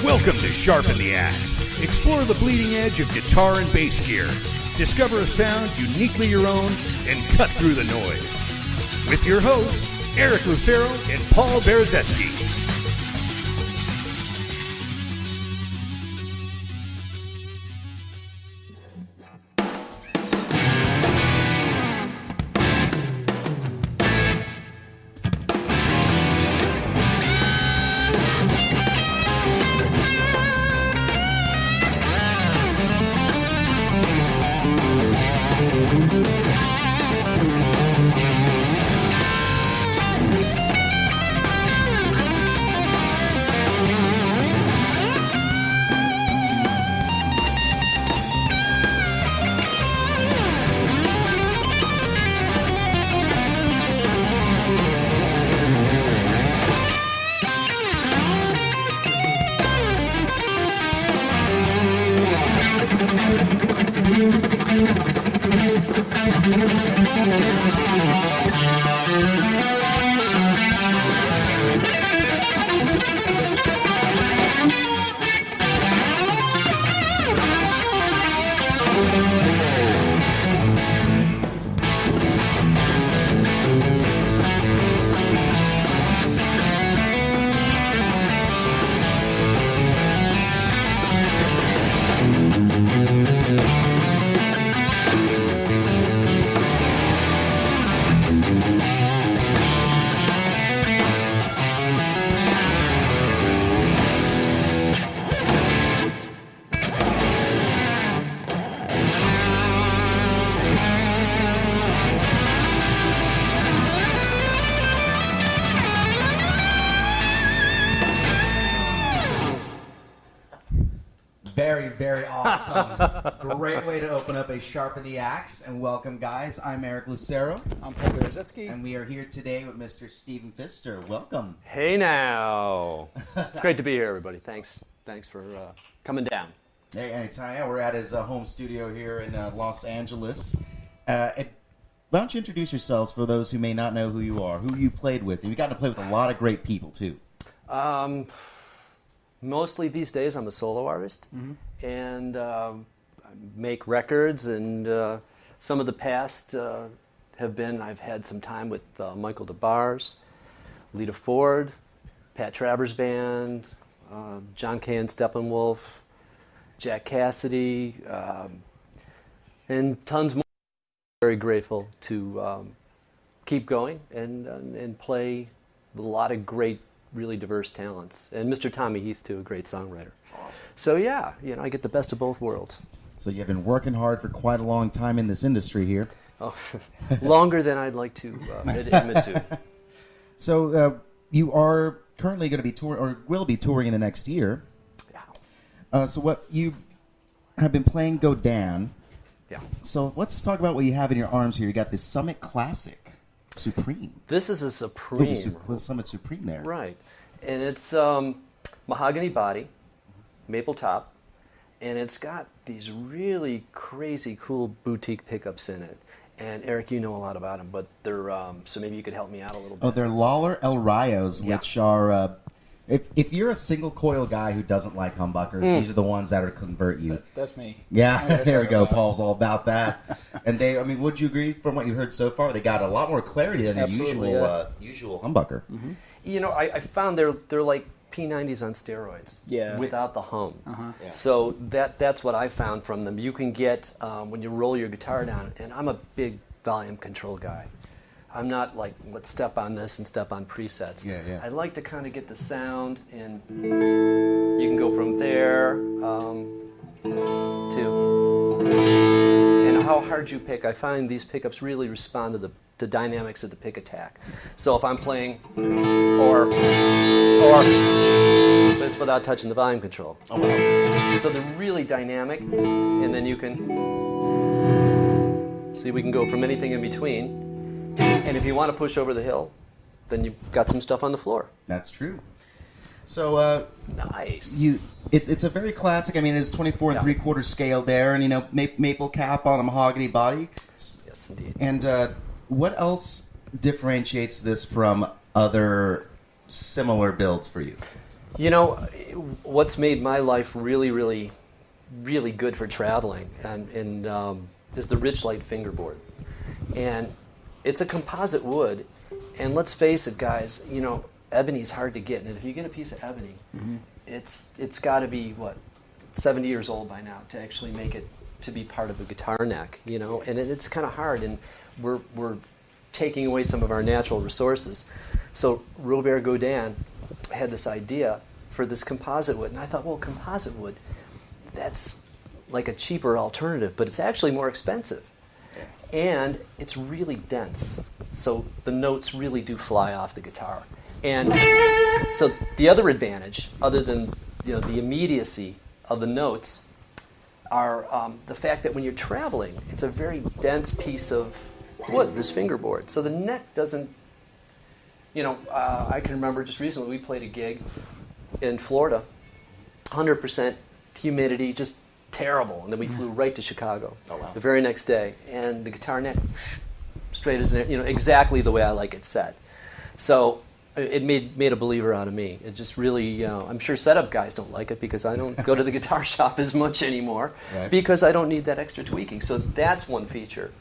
Welcome to Sharpen the Axe. Explore the bleeding edge of guitar and bass gear. Discover a sound uniquely your own and cut through the noise. With your hosts, Eric Lucero and Paul Berezetsky. Very awesome. Great way to open up a Sharpen the Axe. And welcome, guys. I'm Eric Lucero. I'm Paul Berezetsky. And we are here today with Mr. Stephen Pfister. Welcome. Hey now. It's great to be here, everybody. Thanks for coming down. Hey, anytime. Yeah, we're at his home studio here in Los Angeles. Why don't you introduce yourselves for those who may not know who you are, who you played with. And you've gotten to play with a lot of great people, too. Mostly these days, I'm a solo artist, and I make records. And some of the past have been I've had some time with Micheal DesBarres, Lita Ford, Pat Travers Band, Kay and Steppenwolf, Jack Casady, and tons more. Very grateful to keep going and play with a lot of great, really diverse talents, and Mr. Tommy Heath too, a great songwriter. Awesome. So yeah, I get the best of both worlds. So you've been working hard for quite a long time in this industry here. Oh, longer than I'd like to admit to. So you are currently going to be touring, or will be touring in the next year. Yeah. So what you have been playing Godin. Yeah. So let's talk about what you have in your arms here. You got this Summit Classic. Supreme. This is a Supreme. Summit Supreme there. Right. And it's mahogany body, maple top, and it's got these really crazy cool boutique pickups in it. And Eric, you know a lot about them, but they're so maybe you could help me out a little bit. Oh, they're Lawler El Rayos, which are if you're a single coil guy who doesn't like humbuckers, these are the ones that are convert you. That's me. Yeah, there we go. Paul's all about that. And they, would you agree from what you heard so far? They got a lot more clarity than the usual humbucker. Mm-hmm. I found they're like P90s on steroids. Yeah. Without the hum. Uh-huh. Yeah. So that's what I found from them. You can get when you roll your guitar down, and I'm a big volume control guy. I'm not like, let's step on this and step on presets. Yeah. I like to kind of get the sound, and you can go from there to, and how hard you pick. I find these pickups really respond to the dynamics of the pick attack. So if I'm playing, or, but it's without touching the volume control. Oh, wow. So they're really dynamic, and then you can see we can go from anything in between. And if you want to push over the hill, then you've got some stuff on the floor. That's true. So nice. It's a very classic. It's 24 and 3/4 scale there, and maple cap on a mahogany body. Yes, indeed. And what else differentiates this from other similar builds for you? You know, what's made my life really, really, really good for traveling is the Richlight fingerboard. And it's a composite wood. And let's face it, guys, you know, ebony's hard to get. And if you get a piece of ebony, it's got to be, 70 years old by now to actually make it to be part of a guitar neck, you know? And it's kind of hard. And we're taking away some of our natural resources. So Robert Gaudin had this idea for this composite wood. And I thought, well, composite wood, that's like a cheaper alternative, but it's actually more expensive. And it's really dense. So the notes really do fly off the guitar. And so the other advantage, other than the immediacy of the notes, are the fact that when you're traveling, it's a very dense piece of wood, this fingerboard. So the neck doesn't, I can remember just recently we played a gig in Florida, 100% humidity, just terrible. And then we flew right to Chicago the very next day. And the guitar neck, straight as exactly the way I like it set. So it made a believer out of me. It just really, I'm sure setup guys don't like it because I don't go to the guitar shop as much anymore because I don't need that extra tweaking. So that's one feature.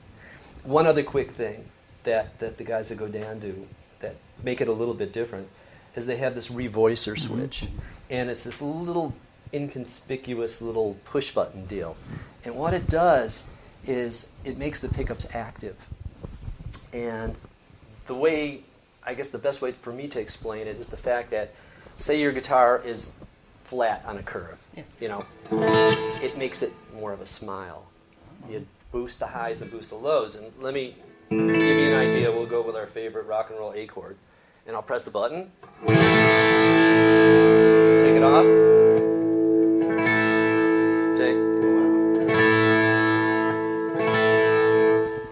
One other quick thing that the guys at Gaudin do that make it a little bit different is they have this revoicer switch. And it's this little inconspicuous little push button deal. And what it does is it makes the pickups active. And I guess the best way for me to explain it is the fact that, say your guitar is flat on a curve, it makes it more of a smile. You boost the highs and boost the lows. And let me give you an idea. We'll go with our favorite rock and roll A chord. And I'll press the button. Take it off.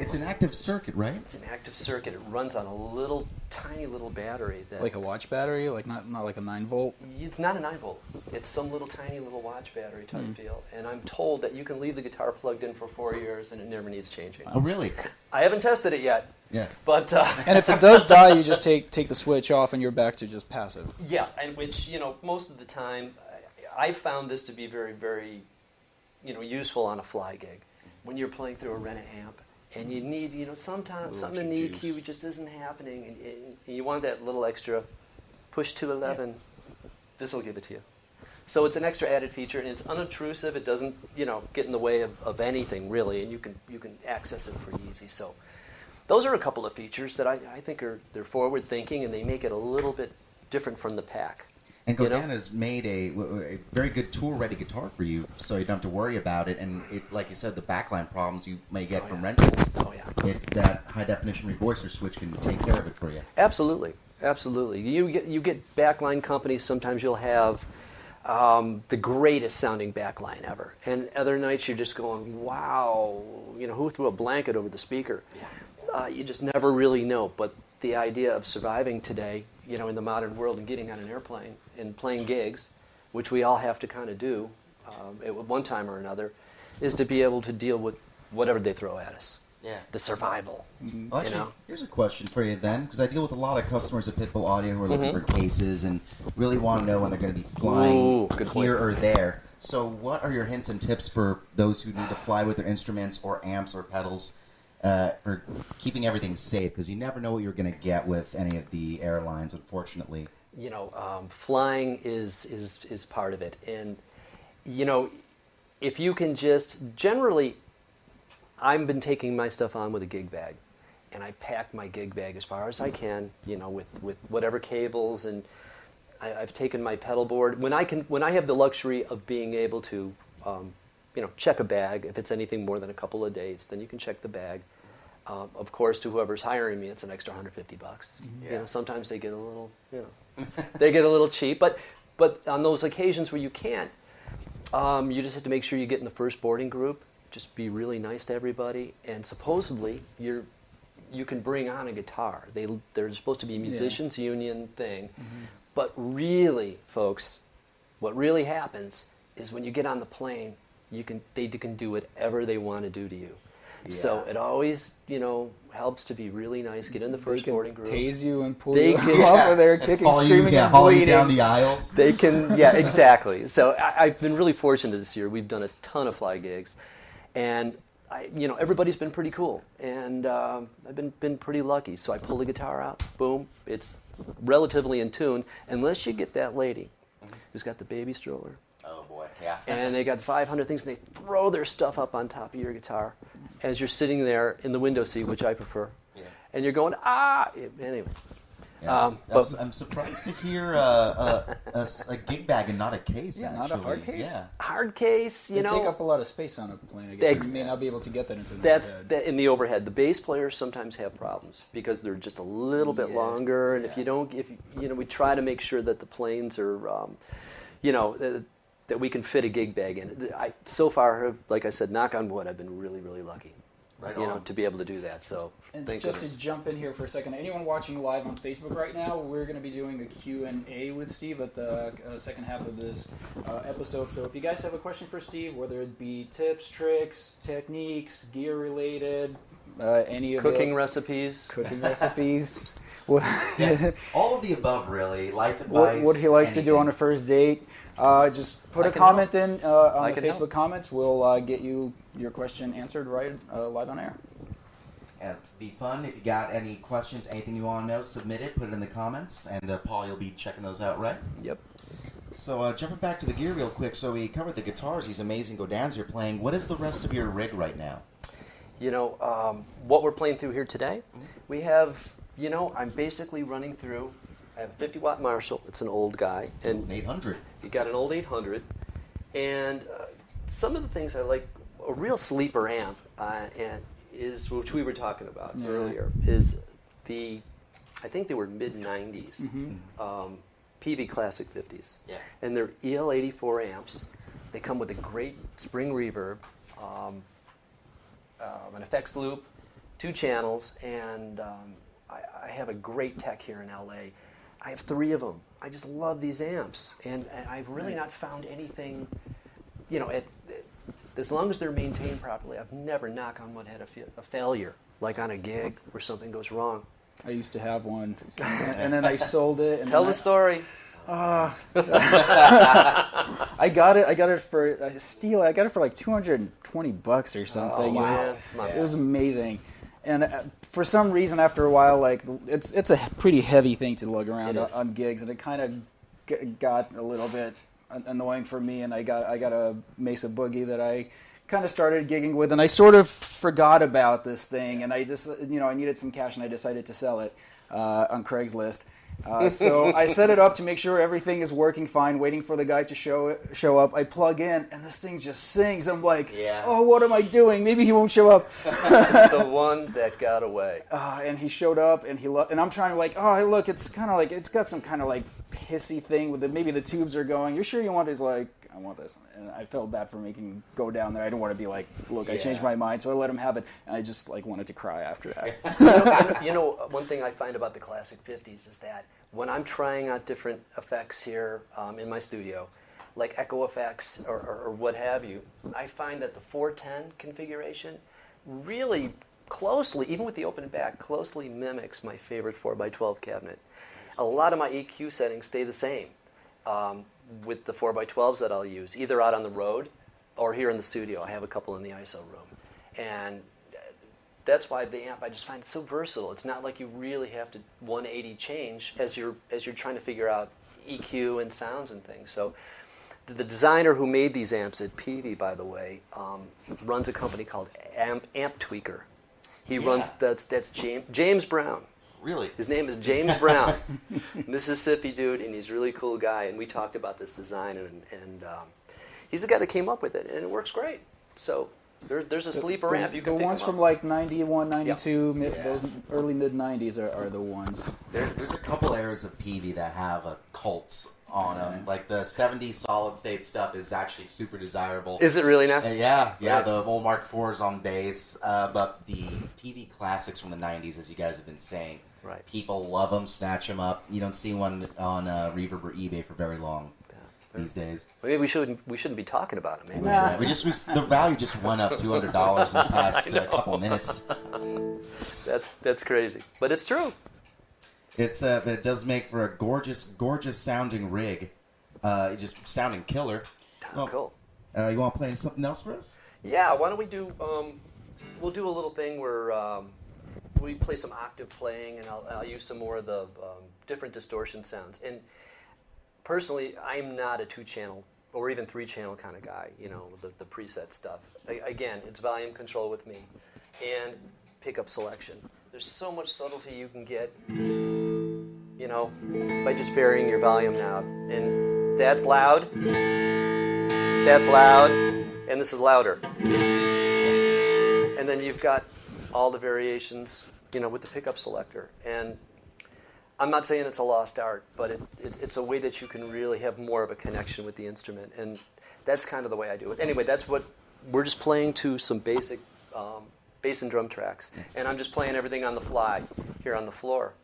It's an active circuit, right? It's an active circuit. It runs on a tiny little battery. Like a watch battery? Like not like a 9-volt? It's not a 9-volt. It's some tiny little watch battery type deal. And I'm told that you can leave the guitar plugged in for 4 years and it never needs changing. Oh, really? I haven't tested it yet. Yeah. But and if it does die, you just take the switch off and you're back to just passive. Yeah, and which, most of the time, I found this to be very, very, useful on a fly gig. When you're playing through a Rena amp, and you need, sometimes something in the EQ just isn't happening, and you want that little extra push to 11. Yeah. This will give it to you. So it's an extra added feature, and it's unobtrusive. It doesn't, get in the way of anything really, and you can access it pretty easy. So those are a couple of features that I think they're forward thinking, and they make it a little bit different from the pack. And Gaudin has made a very good tour-ready guitar for you, so you don't have to worry about it. And like you said, the backline problems you may get from rentals, that high-definition revoicer switch can take care of it for you. Absolutely. You get backline companies. Sometimes you'll have the greatest sounding backline ever, and other nights you're just going, "Wow, who threw a blanket over the speaker?" Yeah. You just never really know. But the idea of surviving today, in the modern world and getting on an airplane and playing gigs, which we all have to kind of do at one time or another, is to be able to deal with whatever they throw at us. Yeah. The survival. Mm-hmm. Well, actually, here's a question for you then, because I deal with a lot of customers at Pitbull Audio who are looking for cases and really want to know when they're going to be flying here or there. So what are your hints and tips for those who need to fly with their instruments or amps or pedals for keeping everything safe? Because you never know what you're going to get with any of the airlines, unfortunately. Flying is part of it. And, if you can generally, I've been taking my stuff on with a gig bag. And I pack my gig bag as far as I can, with whatever cables. And I've taken my pedal board. When I have the luxury of being able to, check a bag, if it's anything more than a couple of days, then you can check the bag. Of course, to whoever's hiring me, it's an extra $150. Yeah. Sometimes they get a little, they get a little cheap. But on those occasions where you can't, you just have to make sure you get in the first boarding group. Just be really nice to everybody, and supposedly you can bring on a guitar. They're supposed to be a musicians union thing, but really, folks, what really happens is when you get on the plane, they can do whatever they want to do to you. So it always, helps to be really nice. Get in the first chording groove. Tase you and pull you off of there, kicking, screaming, and haul you bleeding. down the aisles. They can, yeah, exactly. So I've been really fortunate this year. We've done a ton of fly gigs, and everybody's been pretty cool, and I've been pretty lucky. So I pull the guitar out, boom, it's relatively in tune, unless you get that lady who's got the baby stroller. Oh boy, yeah. And they got 500 things, and they throw their stuff up on top of your guitar as you're sitting there in the window seat, which I prefer. Yeah. And you're going, anyway. Yes. I'm surprised to hear a gig bag and not a case. Yeah, actually. not a hard case. Yeah. Hard case, They take up a lot of space on a plane. I guess you may not be able to get that into the overhead. That in the overhead. The bass players sometimes have problems because they're just a little bit longer, and if we try to make sure that the planes are, that we can fit a gig bag in. So far, like I said, knock on wood, I've been really, really lucky. To be able to do that. So, and just to jump in here for a second, anyone watching live on Facebook right now, we're going to be doing a Q&A with Steve at the second half of this episode. So if you guys have a question for Steve, whether it be tips, tricks, techniques, gear related, any of cooking recipes, all of the above, really. Life advice. What he likes to do on a first date. Just put a comment in on the Facebook comments. We'll get your question answered live on air. And it'd be fun. If you got any questions, anything you want to know, submit it, put it in the comments, and Paul, you'll be checking those out, right? Yep. So jumping back to the gear real quick, so we covered the guitars, these amazing Godins you're playing. What is the rest of your rig right now? What we're playing through here today, we have, I'm basically running through, I have a 50-watt Marshall. It's an old guy. And 800. You got an old 800. And some of the things I like, a real sleeper amp, is, which we were talking about earlier, is I think they were mid-90s, PV Classic 50s. Yeah. And they're EL84 amps. They come with a great spring reverb, an effects loop, 2 channels, and I have a great tech here in LA. I have 3 of them. I just love these amps, and I've really not found anything, as long as they're maintained properly, I've never, knock on wood, had a failure, like on a gig where something goes wrong. I used to have one, and then I sold it. And Tell the story. I got it for a steal. I got it for like $220 or something. Oh, wow. It was amazing. And for some reason, after a while, like it's a pretty heavy thing to lug around on gigs, and it kind of got a little bit annoying for me. And I got a Mesa Boogie that I kind of started gigging with, and I sort of forgot about this thing, and I just I needed some cash, and I decided to sell it on Craigslist. So I set it up to make sure everything is working fine, waiting for the guy to show up. I plug in, and this thing just sings. I'm like, oh, what am I doing? Maybe he won't show up. It's the one that got away. And he showed up, and and I'm trying to oh, look, it's kind of like, it's got some kind of like hissy thing with it. Maybe the tubes are going. You're sure you want it? He's like, I want this. And I felt bad for making him go down there. I didn't want to be like, look, I changed my mind, so I let him have it. And I just wanted to cry after that. One thing I find about the Classic 50s is that when I'm trying out different effects here in my studio, like echo effects or what have you, I find that the 410 configuration really closely, even with the open back, closely mimics my favorite 4x12 cabinet. A lot of my EQ settings stay the same. With the 4x12s that I'll use, either out on the road or here in the studio. I have a couple in the ISO room. And that's why the amp, I just find it so versatile. It's not like you really have to 180 change as you're trying to figure out EQ and sounds and things. So the designer who made these amps at Peavey, by the way, runs a company called Amp Tweaker. He runs, that's James Brown. Really? His name is James Brown, Mississippi dude, and he's a really cool guy. And we talked about this design, and he's the guy that came up with it, and it works great. So there's a sleeper amp you can pick. The ones from like 91, 92, those early mid-90s are the ones. There's a couple eras of Peavey that have a cults on them. Like the 70s solid state stuff is actually super desirable. Is it really now? Yeah, the old Mark IVs on bass. But the Peavey classics from the 90s, as you guys have been saying, people love them, snatch them up. You don't see one on Reverb or eBay for very long. these days. Maybe we shouldn't be talking about it. Maybe The value just went up $200 in the past couple minutes. That's crazy, but it's true. But it does make for a gorgeous sounding rig. Just sounding killer. Oh, cool. You want to play something else for us? Yeah. Why don't we do? We'll do a little thing where we play some octave playing, and I'll use some more of the different distortion sounds. And personally, I'm not a 2-channel or even 3-channel kind of guy. You know, the preset stuff. Again, it's volume control with me, and pickup selection. There's so much subtlety you can get, you know, by just varying your volume now. And that's loud, and this is louder. And then you've got all the variations, you know, with the pickup selector. And I'm not saying it's a lost art, but it's a way that you can really have more of a connection with the instrument. And that's kind of the way I do it. Anyway, that's what we're just playing to some basic bass and drum tracks. And I'm just playing everything on the fly here on the floor.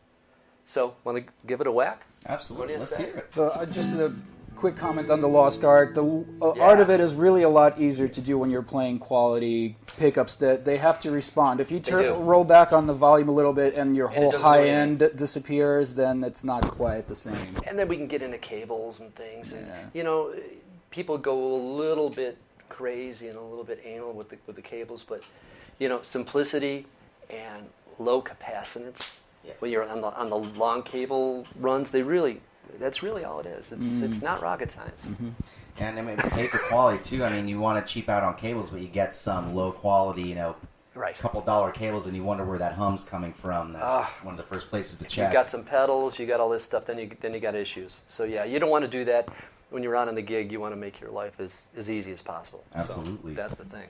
So, want to give it a whack? Absolutely. Let's hear it. Just a quick comment on the lost art. The art of it is really a lot easier to do when you're playing quality pickups that they have to respond. If you roll back on the volume a little bit and your whole high end disappears, then it's not quite the same. And then we can get into cables and things. And, you know, people go a little bit crazy and a little bit anal with the cables, but you know, simplicity and low capacitance. Yes. When you're on the long cable runs, that's really all it is. It's not rocket science. Mm-hmm. And I mean, paper quality too. I mean, you want to cheap out on cables, but you get some low quality, you know, couple dollar cables, and you wonder where that hum's coming from. That's one of the first places to check. You got some pedals, you got all this stuff, then you got issues. So yeah, you don't want to do that. When you're out on the gig, you want to make your life as easy as possible. Absolutely. So that's the thing.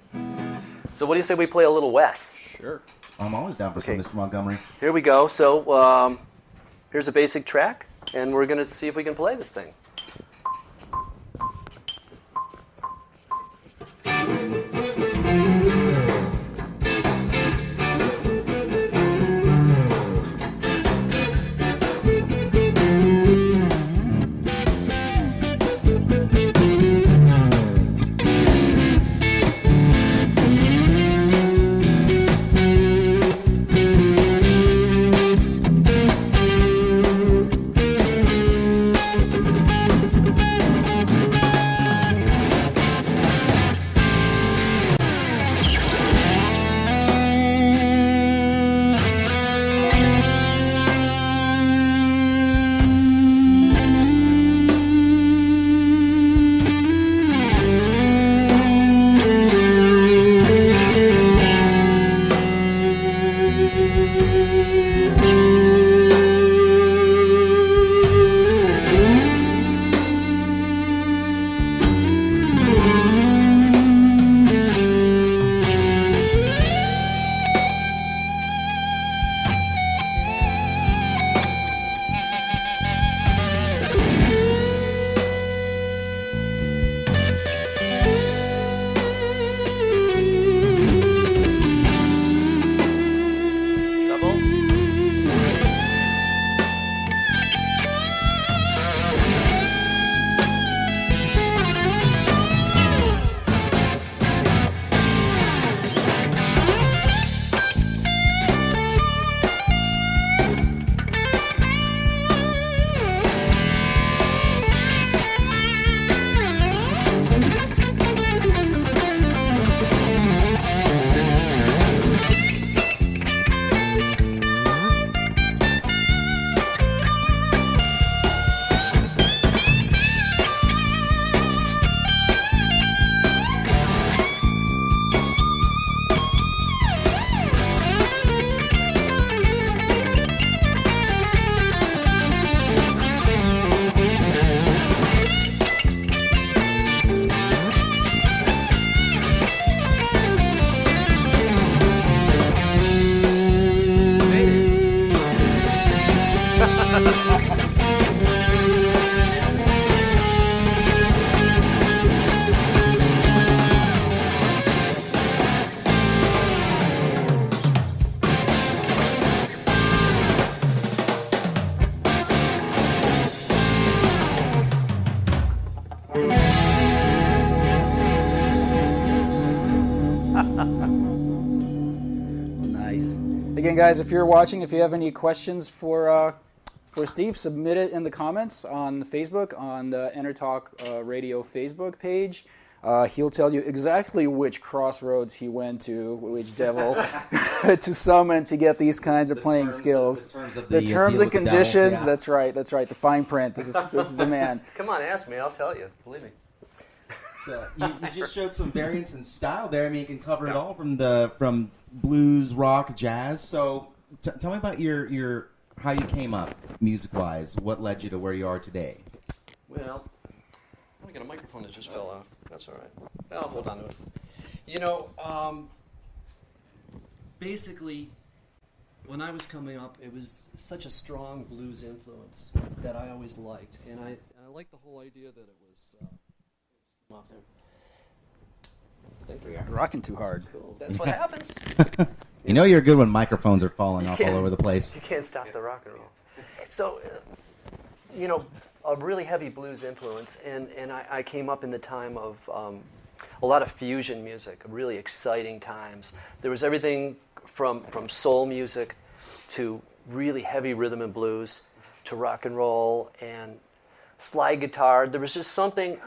So what do you say we play a little Wes? Sure. I'm always down for some Mr. Montgomery. Here we go. So here's a basic track, and we're going to see if we can play this thing. Again, guys, if you're watching, if you have any questions for Steve, submit it in the comments on Facebook, on the EnterTalk Radio Facebook page. He'll tell you exactly which crossroads he went to, which devil to summon to get these kinds of playing skills. The terms and conditions. Yeah. That's right. The fine print. This is the man. Come on, ask me. I'll tell you. Believe me. So you just showed some variance in style there. I mean, you can cover it all from blues, rock, jazz. So tell me about your how you came up music-wise. What led you to where you are today? Well, I got a microphone that just fell out. That's all right. I'll hold on to it. You know, basically, when I was coming up, it was such a strong blues influence that I always liked, and I liked the whole idea that it was off there. Thank you. You're rocking too hard. Cool. That's what happens. You know you're good when microphones are falling off all over the place. You can't stop the rock and roll. So, you know, a really heavy blues influence, and I came up in the time of a lot of fusion music, really exciting times. There was everything from soul music to really heavy rhythm and blues to rock and roll and slide guitar. There was just something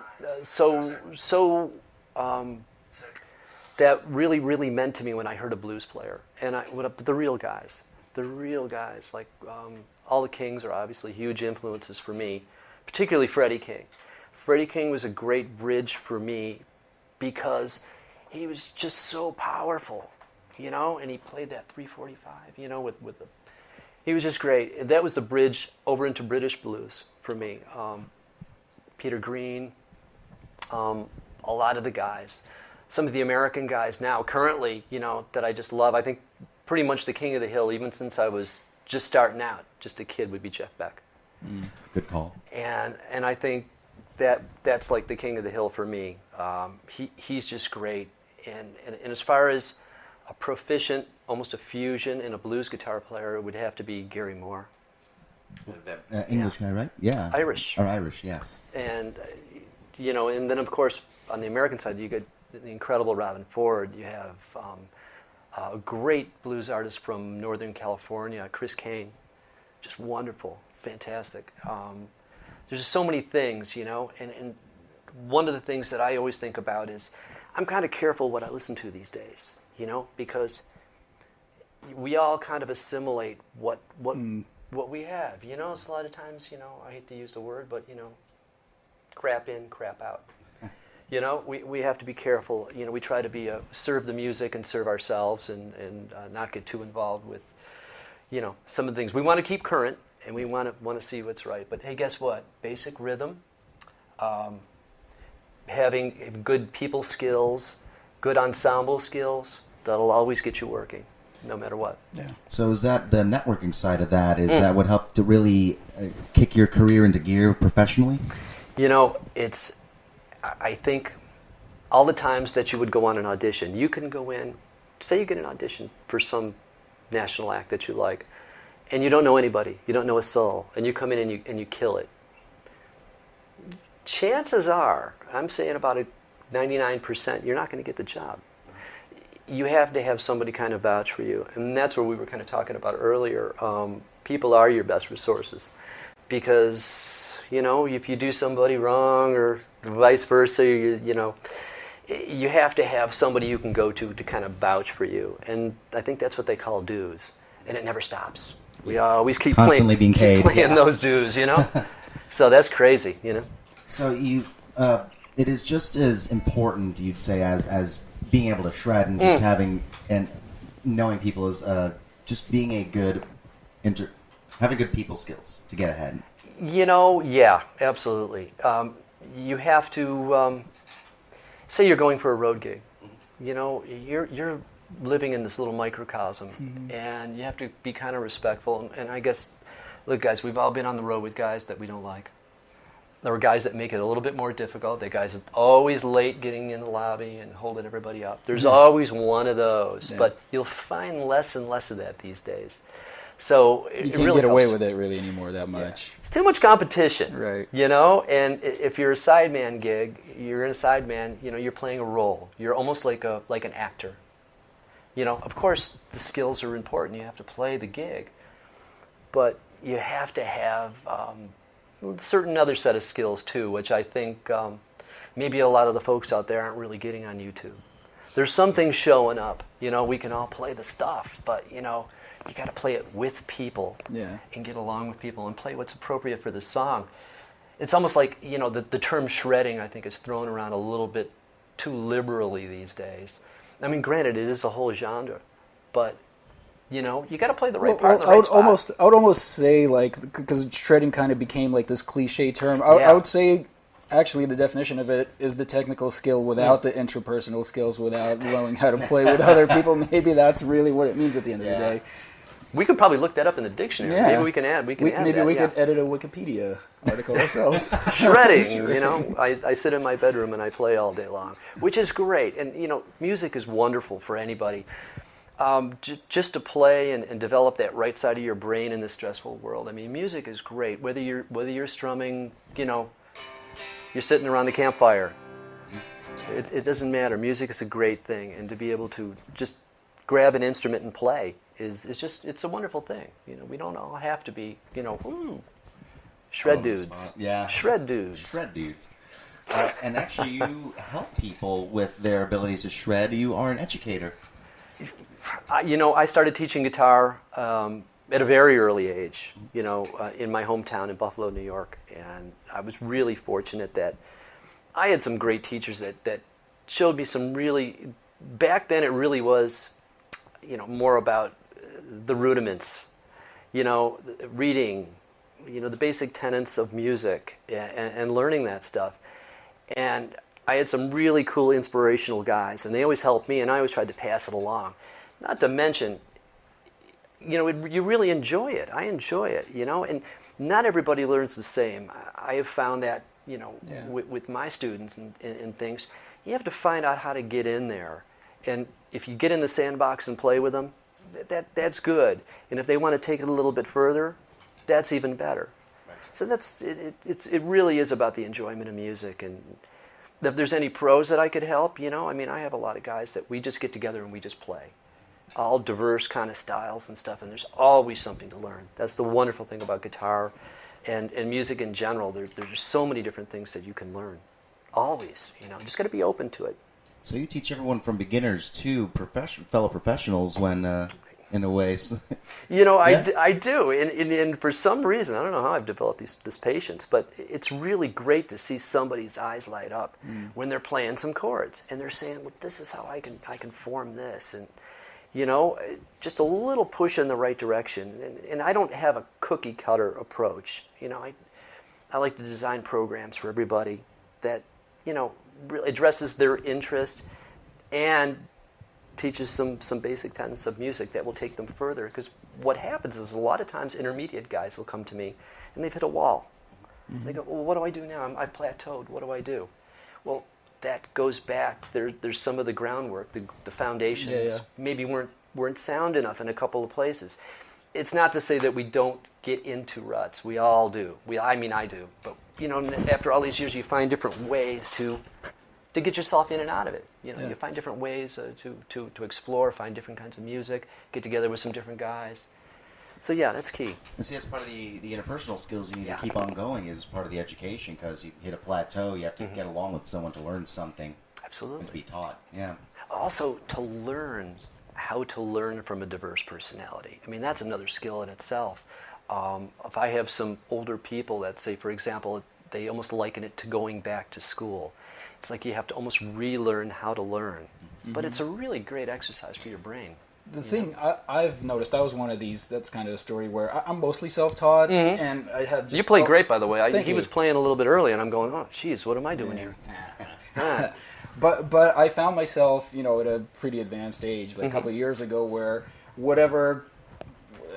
that really, really meant to me when I heard a blues player. And the real guys, like all the Kings are obviously huge influences for me, particularly Freddie King. Freddie King was a great bridge for me because he was just so powerful, you know, and he played that 345, you know, he was just great. That was the bridge over into British blues for me. Peter Green, a lot of the guys. Some of the American guys now, currently, you know, that I just love. I think pretty much the king of the hill, even since I was just starting out, just a kid, would be Jeff Beck. Good call. And I think that's like the king of the hill for me. He's just great. And as far as a proficient, almost a fusion and a blues guitar player, it would have to be Gary Moore. English guy, right? Yeah. Irish. Or Irish, yes. And, you know, and then, of course, on the American side, you get the incredible Robin Ford. You have a great blues artist from Northern California, Chris Kane. Just wonderful, fantastic. There's just so many things, you know, and one of the things that I always think about is I'm kind of careful what I listen to these days, you know, because we all kind of assimilate what we have, you know. It's a lot of times, you know, I hate to use the word, but, you know, crap in, crap out. You know, we have to be careful. You know, we try to serve the music and serve ourselves and not get too involved with, you know, some of the things. We want to keep current and we want to see what's right. But hey, guess what? Basic rhythm, having good people skills, good ensemble skills, that'll always get you working, no matter what. Yeah. So is that the networking side of that? Is that what helped to really kick your career into gear professionally? You know, I think all the times that you would go on an audition, you can go in, say you get an audition for some national act that you like, and you don't know anybody, you don't know a soul, and you come in and you kill it. Chances are, I'm saying about a 99%, you're not going to get the job. You have to have somebody kind of vouch for you, and that's what we were kind of talking about earlier. People are your best resources, because, you know, if you do somebody wrong or vice versa, you know, you have to have somebody you can go to kind of vouch for you. And I think that's what they call dues. And it never stops. We always keep constantly being paid. Playing those dues, you know? So that's crazy, you know? So it is just as important, you'd say, as being able to shred and just having and knowing people as just being having good people skills to get ahead. You know, yeah, absolutely. You have to say you're going for a road gig. You know, you're living in this little microcosm, and you have to be kind of respectful. And I guess, look, guys, we've all been on the road with guys that we don't like. There are guys that make it a little bit more difficult. The guys are always late getting in the lobby and holding everybody up. There's always one of those, but you'll find less and less of that these days. So you can't really get away with it really anymore that much. Yeah. It's too much competition, right? You know, and if you're a sideman gig, you're in a sideman. You know, you're playing a role. You're almost like an actor. Of course, the skills are important. You have to play the gig. But you have to have a certain other set of skills, too, which I think maybe a lot of the folks out there aren't really getting on YouTube. There's some things showing up. We can all play the stuff, but, you got to play it with people and get along with people and play what's appropriate for the song. It's almost like, the term shredding, I think, is thrown around a little bit too liberally these days. I mean, granted, it is a whole genre, but, you got to play the right part in the right spot. I would almost say, because shredding kind of became like this cliche term, I would say, actually, the definition of it is the technical skill without the interpersonal skills, without knowing how to play with other people. Maybe that's really what it means at the end of the day. We could probably look that up in the dictionary. Yeah. Maybe we can add. Maybe we could edit a Wikipedia article ourselves. Shredding. I sit in my bedroom and I play all day long, which is great. And music is wonderful for anybody. Just to play and develop that right side of your brain in this stressful world. I mean, music is great. Whether you're strumming, you're sitting around the campfire. It doesn't matter. Music is a great thing, and to be able to just grab an instrument and play it's a wonderful thing. We don't all have to be, shred dudes. Yeah. Shred dudes. Shred dudes. And actually, you help people with their abilities to shred. You are an educator. I started teaching guitar at a very early age, in my hometown in Buffalo, New York. And I was really fortunate that I had some great teachers that showed me some really, back then it really was, more about the rudiments, reading, the basic tenets of music and learning that stuff. And I had some really cool inspirational guys, and they always helped me, and I always tried to pass it along. Not to mention, you really enjoy it. I enjoy it, and not everybody learns the same. I have found that, with my students and things, you have to find out how to get in there. And if you get in the sandbox and play with them, that's good. And if they want to take it a little bit further, that's even better. Right. So it really is about the enjoyment of music. And if there's any pros that I could help, I have a lot of guys that we just get together and we just play. All diverse kind of styles and stuff, and there's always something to learn. That's the wonderful thing about guitar and music in general. There's so many different things that you can learn. Always, just got to be open to it. So you teach everyone from beginners to fellow professionals when, in a way. I do. And for some reason, I don't know how I've developed this patience, but it's really great to see somebody's eyes light up when they're playing some chords. And they're saying, well, this is how I can form this. And, just a little push in the right direction. And I don't have a cookie-cutter approach. I like to design programs for everybody that, really addresses their interest and teaches some basic tenets of music that will take them further. Because what happens is a lot of times intermediate guys will come to me and they've hit a wall. Mm-hmm. They go, well, what do I do now? I've plateaued. What do I do? Well, that goes back. There's some of the groundwork, the foundations maybe weren't sound enough in a couple of places. It's not to say that we don't get into ruts. We all do. I do. But after all these years, you find different ways to get yourself in and out of it. You find different ways to explore, find different kinds of music, get together with some different guys. So that's key. And see, that's part of the interpersonal skills you need to keep on going is part of the education, because you hit a plateau, you have to get along with someone to learn something. Absolutely. And to be taught. Yeah. Also, to learn how to learn from a diverse personality. I mean, that's another skill in itself. If I have some older people that say, for example, they almost liken it to going back to school. It's like you have to almost relearn how to learn. Mm-hmm. But it's a really great exercise for your brain. The thing I've noticed, I was one of these, that's kind of a story where I'm mostly self-taught, and I had just... You play great, by the way. He was playing a little bit early, and I'm going, oh, geez, what am I doing here? But I found myself, at a pretty advanced age, like a couple of years ago, where whatever,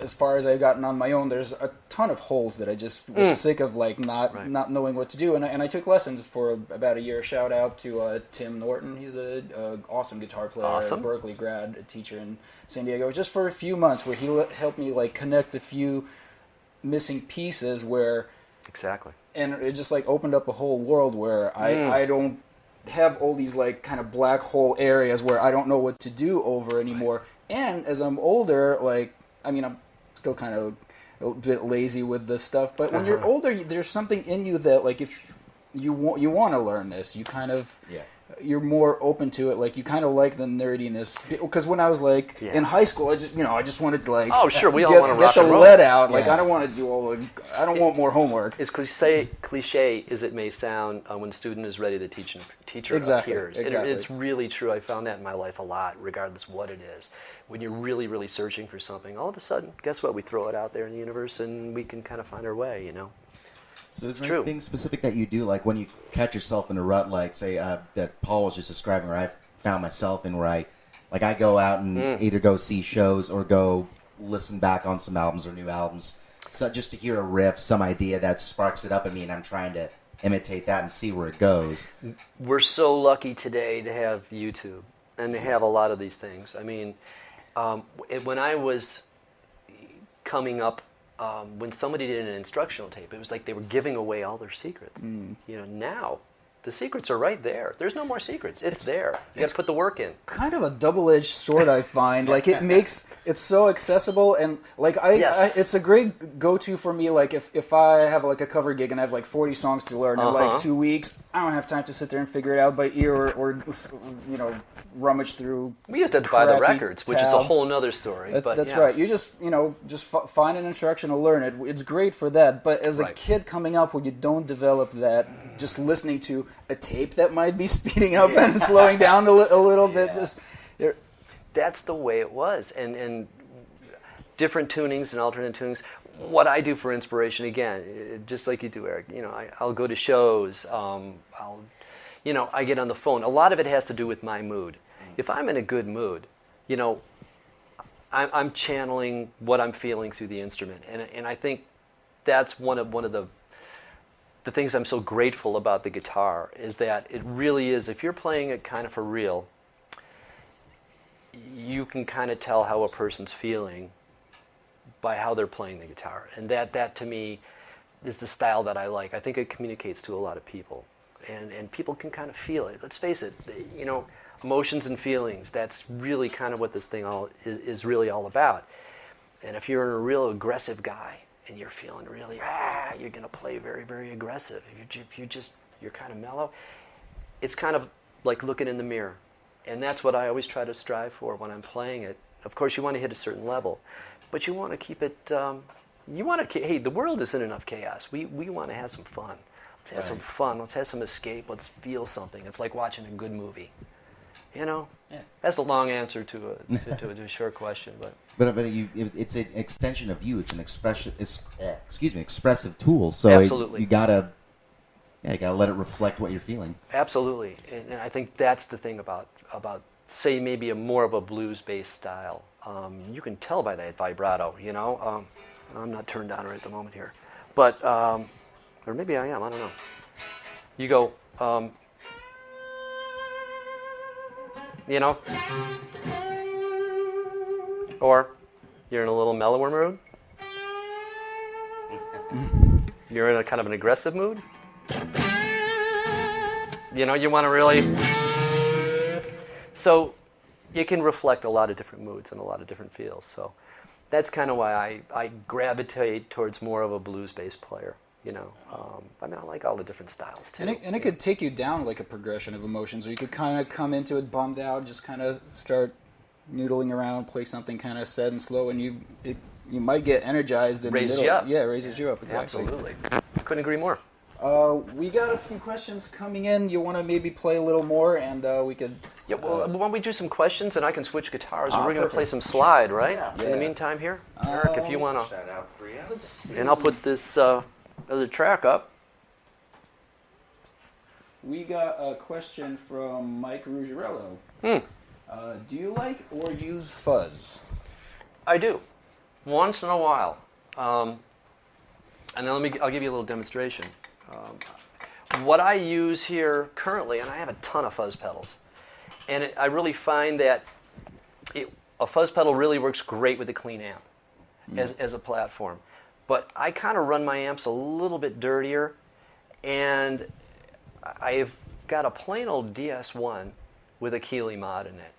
as far as I've gotten on my own, there's a ton of holes that I just was sick of, not knowing what to do. And I took lessons for about a year. Shout out to Tim Norton. He's a awesome guitar player, a Berkeley grad, a teacher in San Diego, just for a few months, where he helped me connect a few missing pieces where... Exactly. And it just opened up a whole world where I don't have all these like kind of black hole areas where I don't know what to do over anymore. And as I'm older, like, I mean, I'm still kind of a bit lazy with this stuff, but when you're older, there's something in you that, like, if you want to learn this, you kind of you're more open to it. Like, you kind of like the nerdiness. Because when I was like in high school, I just wanted to, like, we all want to rock get the and roll. lead out. Like, I don't want to do all the, I don't want more homework. As cliche as it may sound, when a student is ready, the teacher appears. Exactly. It's really true. I found that in my life a lot, regardless what it is. When you're really, really searching for something, all of a sudden, guess what? We throw it out there in the universe, and we can kind of find our way, you know? So is there anything specific that you do, like when you catch yourself in a rut, like, say, that Paul was just describing, where I've found myself in, where I go out and either go see shows or go listen back on some albums or new albums, so just to hear a riff, some idea that sparks it up in me, and I'm trying to imitate that and see where it goes. We're so lucky today to have YouTube and to have a lot of these things. I mean, when I was coming up, when somebody did an instructional tape, it was like they were giving away all their secrets. You know, now the secrets are right there. There's no more secrets. It's there. You got to put the work in. Kind of a double-edged sword, I find. Like, it makes it so accessible, and like it's a great go-to for me. Like, if I have like a cover gig and I have like 40 songs to learn in like 2 weeks, I don't have time to sit there and figure it out by ear or rummage through. We used to buy the records, which is a whole nother story. That's right. You just find an instruction to learn it. It's great for that. But as a kid coming up, where you don't develop that, just listening to a tape that might be speeding up and slowing down a little bit, that's the way it was. And different tunings and alternate tunings. What I do for inspiration, again, just like you do, Eric. I'll go to shows. I get on the phone. A lot of it has to do with my mood. If I'm in a good mood, I'm channeling what I'm feeling through the instrument, and I think that's one of the things I'm so grateful about the guitar, is that it really is. If you're playing it kind of for real, you can kind of tell how a person's feeling by how they're playing the guitar, and that to me is the style that I like. I think it communicates to a lot of people. And people can kind of feel it. Let's face it, emotions and feelings, that's really kind of what this thing is really all about. And if you're a real aggressive guy and you're feeling really, you're going to play very, very aggressive. If you're kind of mellow, it's kind of like looking in the mirror. And that's what I always try to strive for when I'm playing it. Of course, you want to hit a certain level, but you want to keep it, hey, the world isn't enough chaos. We want to have some fun. Let's have some fun. Let's have some escape. Let's feel something. It's like watching a good movie. That's a long answer to a short question, but it's an extension of you. It's an expressive tool. So absolutely, you gotta let it reflect what you're feeling. Absolutely, and I think that's the thing about say maybe more of a blues-based style. You can tell by that vibrato. I'm not turned on right at the moment here, but. Or maybe I am, I don't know. You go, or you're in a little mellower mood. You're in a kind of an aggressive mood. You want to really... So you can reflect a lot of different moods and a lot of different feels. So that's kind of why I gravitate towards more of a blues-based player. I like all the different styles too. And it could take you down like a progression of emotions, or you could kind of come into it bummed out, just kind of start noodling around, play something kind of sad and slow, and you might get energized in the middle. You up. Yeah, it raises you up, exactly. Absolutely. Couldn't agree more. We got a few questions coming in. You want to maybe play a little more, and we could... Yeah, well, why don't we do some questions, and I can switch guitars, and we're going to perfect. play some slide, right? Yeah. In the meantime here? Eric, if you want to... That out for you. Let's see. And I'll put this other track up. We got a question from Mike Ruggiero. Do you like or use fuzz? I do. Once in a while. And then I'll give you a little demonstration. What I use here currently, and I have a ton of fuzz pedals, and I really find that a fuzz pedal really works great with a clean amp as a platform. But I kind of run my amps a little bit dirtier, and got a plain old DS1 with a Keeley mod in it.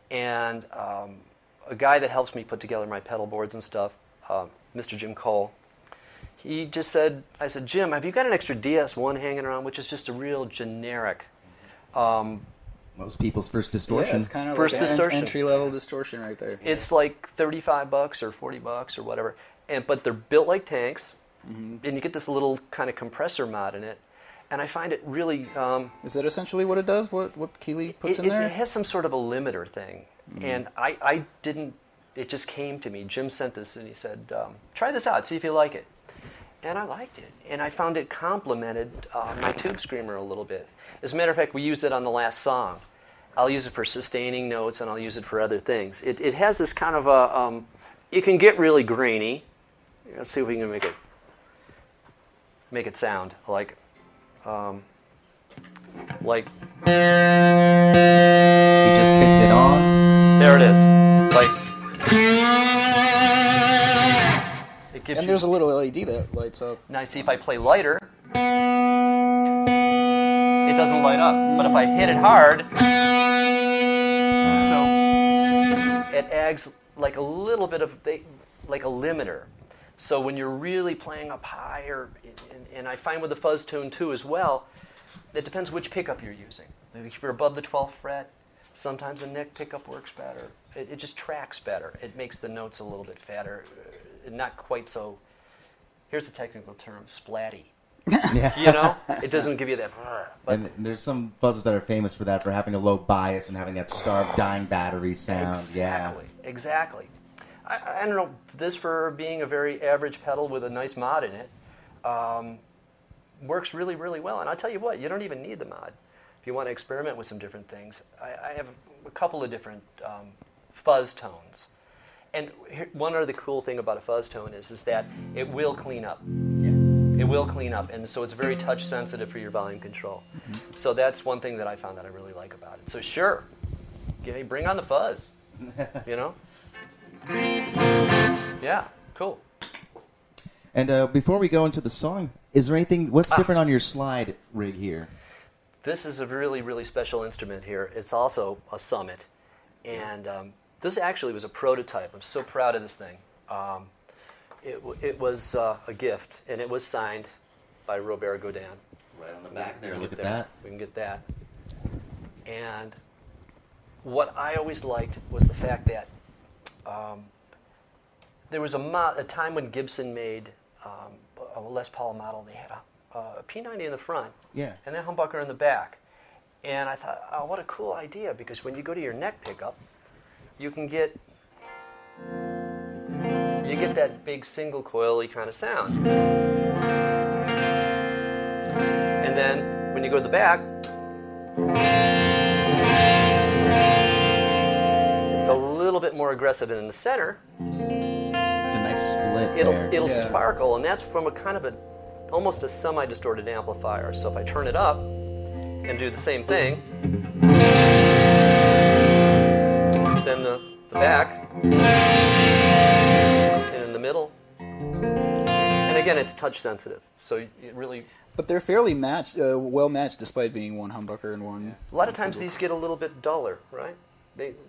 And a guy that helps me put together my pedal boards and stuff, Mr. Jim Cole, he just said, I said, Jim, have you got an extra DS1 hanging around, which is just a real generic... most people's first distortion. Yeah, it's kind of first like distortion. entry-level distortion right there. It's like $35 or $40 or whatever, but they're built like tanks, and you get this little kind of compressor mod in it, and I find it really... Is that essentially what it does? What Keeley puts in there? It has some sort of a limiter thing, and I didn't... It just came to me. Jim sent this, and he said, try this out, see if you like it. And I liked it, and I found it complemented my tube screamer a little bit. As a matter of fact, we used it on the last song. I'll use it for sustaining notes, and I'll use it for other things. It has this kind of a... it can get really grainy. Let's see if we can make it sound like... like... You just kicked it on. There it is. Like... It gives And there's a little LED that lights up. Now, see, if I play lighter, it doesn't light up. But if I hit it hard, so it acts like a little bit of, like a limiter. So when you're really playing up high, and I find with the fuzz tone too as well, it depends which pickup you're using. Maybe if you're above the 12th fret, sometimes a neck pickup works better. It just tracks better. It makes the notes a little bit fatter, not quite so, here's the technical term, splatty. Yeah. You know? It doesn't give you that... But And there's some fuzzes that are famous for that, for having a low bias and having that starved, dying battery sound. Exactly. I don't know, this for being a very average pedal with a nice mod in it, works really, really well. And I'll tell you what, you don't even need the mod. If you want to experiment with some different things, I have a couple of different fuzz tones. And one other cool thing about a fuzz tone is that it will clean up. It will clean up, and so it's very touch sensitive for your volume control. So that's one thing that I found that I really like about it. So sure, bring on the fuzz, you know? Yeah, cool. And before we go into the song, is there anything, what's different on your slide rig here? This is a really, really special instrument here. It's also a Summit, and this actually was a prototype. I'm so proud of this thing. It was a gift, and it was signed by Robert Godin. Right on the back there, look at there. that. We can get that. And what I always liked was the fact that there was a time when Gibson made a Les Paul model. They had a P90 in the front, Yeah. and a humbucker in the back. And I thought, oh, what a cool idea, because when you go to your neck pickup, you get that big single coily kind of sound. And then when you go to the back, it's a little bit more aggressive. And in the center, It's a nice split it'll there. sparkle, and that's from a kind of almost a semi-distorted amplifier. So if I turn it up and do the same thing, then the back, and in the middle, and again, it's touch sensitive, so it really... But they're fairly well matched, despite being one humbucker and one... A lot of times these get a little bit duller, right?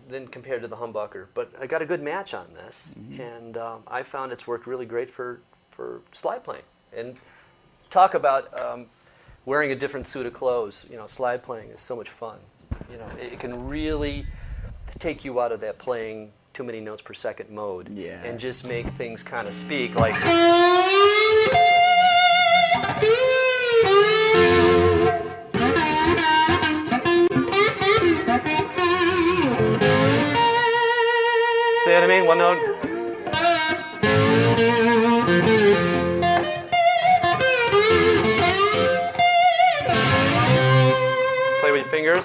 Than compared to the humbucker, but I got a good match on this, and I found it's worked really great for slide playing. And talk about wearing a different suit of clothes. You know, slide playing is so much fun. You know, it can really take you out of that playing too many notes per second mode, and just make things kind of speak like. See what I mean? One note. Play with your fingers.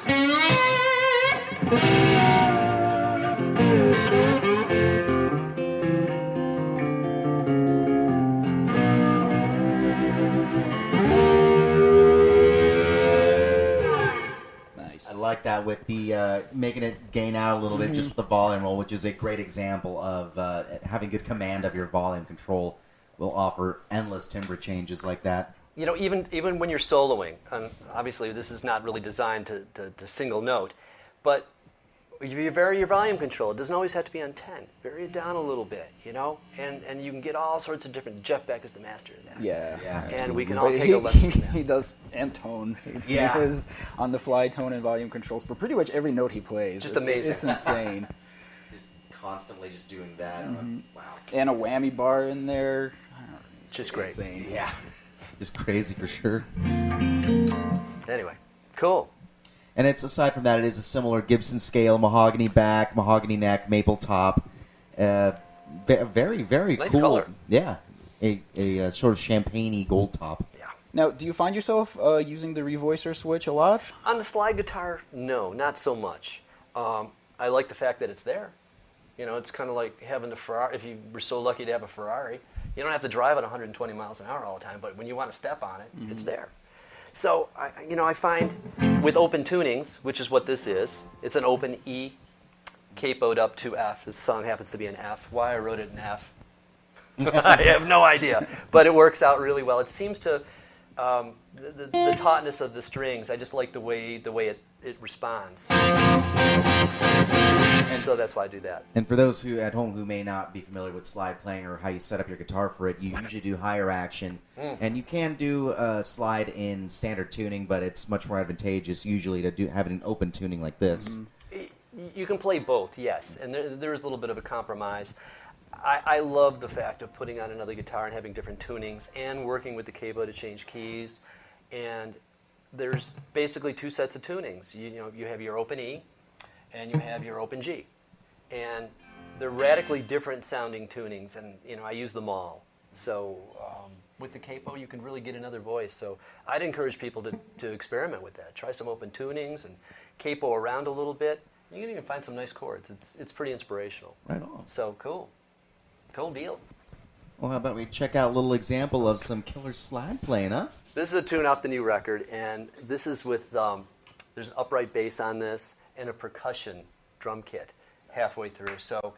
I like that with the making it gain out a little bit just with the volume roll, which is a great example of having good command of your volume control will offer endless timbre changes like that. even when you're soloing, obviously this is not really designed to single note, but you vary your volume control. It doesn't always have to be on 10. Vary it down a little bit, and you can get all sorts of different. Jeff Beck is the master of that. Yeah. And we can all take a lesson from that. He does and tone. Yeah. He does on the fly tone and volume controls for pretty much every note he plays. Just amazing. It's insane. Just constantly just doing that. Wow. And a whammy bar in there. It's just great. Insane. Yeah. Just crazy for sure. Anyway, cool. And it's aside from that, it is a similar Gibson scale, mahogany back, mahogany neck, maple top. Very, very nice cool. Color. Yeah, a sort of champagne-y gold top. Yeah. Now, do you find yourself using the revoicer switch a lot? On the slide guitar, no, not so much. I like the fact that it's there. It's kind of like having the Ferrari. If you were so lucky to have a Ferrari, you don't have to drive at 120 miles an hour all the time. But when you want to step on it, it's there. So, I find with open tunings, which is what this is, it's an open E capoed up to F. This song happens to be an F. Why I wrote it in F, I have no idea. But it works out really well. It seems to, the tautness of the strings, I just like the way it responds. And so that's why I do that. And for those who at home who may not be familiar with slide playing or how you set up your guitar for it, you usually do higher action. And you can do a slide in standard tuning, but it's much more advantageous usually to have an open tuning like this. You can play both, yes. And there is a little bit of a compromise. I love the fact of putting on another guitar and having different tunings and working with the capo to change keys. And there's basically two sets of tunings. You have your open E and you have your open G. And they're radically different sounding tunings, and I use them all. So with the capo, you can really get another voice. So I'd encourage people to experiment with that. Try some open tunings and capo around a little bit. You can even find some nice chords. It's pretty inspirational. Right on. So cool. Cool deal. Well, how about we check out a little example of some killer slide playing, huh? This is a tune off the new record, and this is with, there's an upright bass on this and a percussion drum kit halfway through. So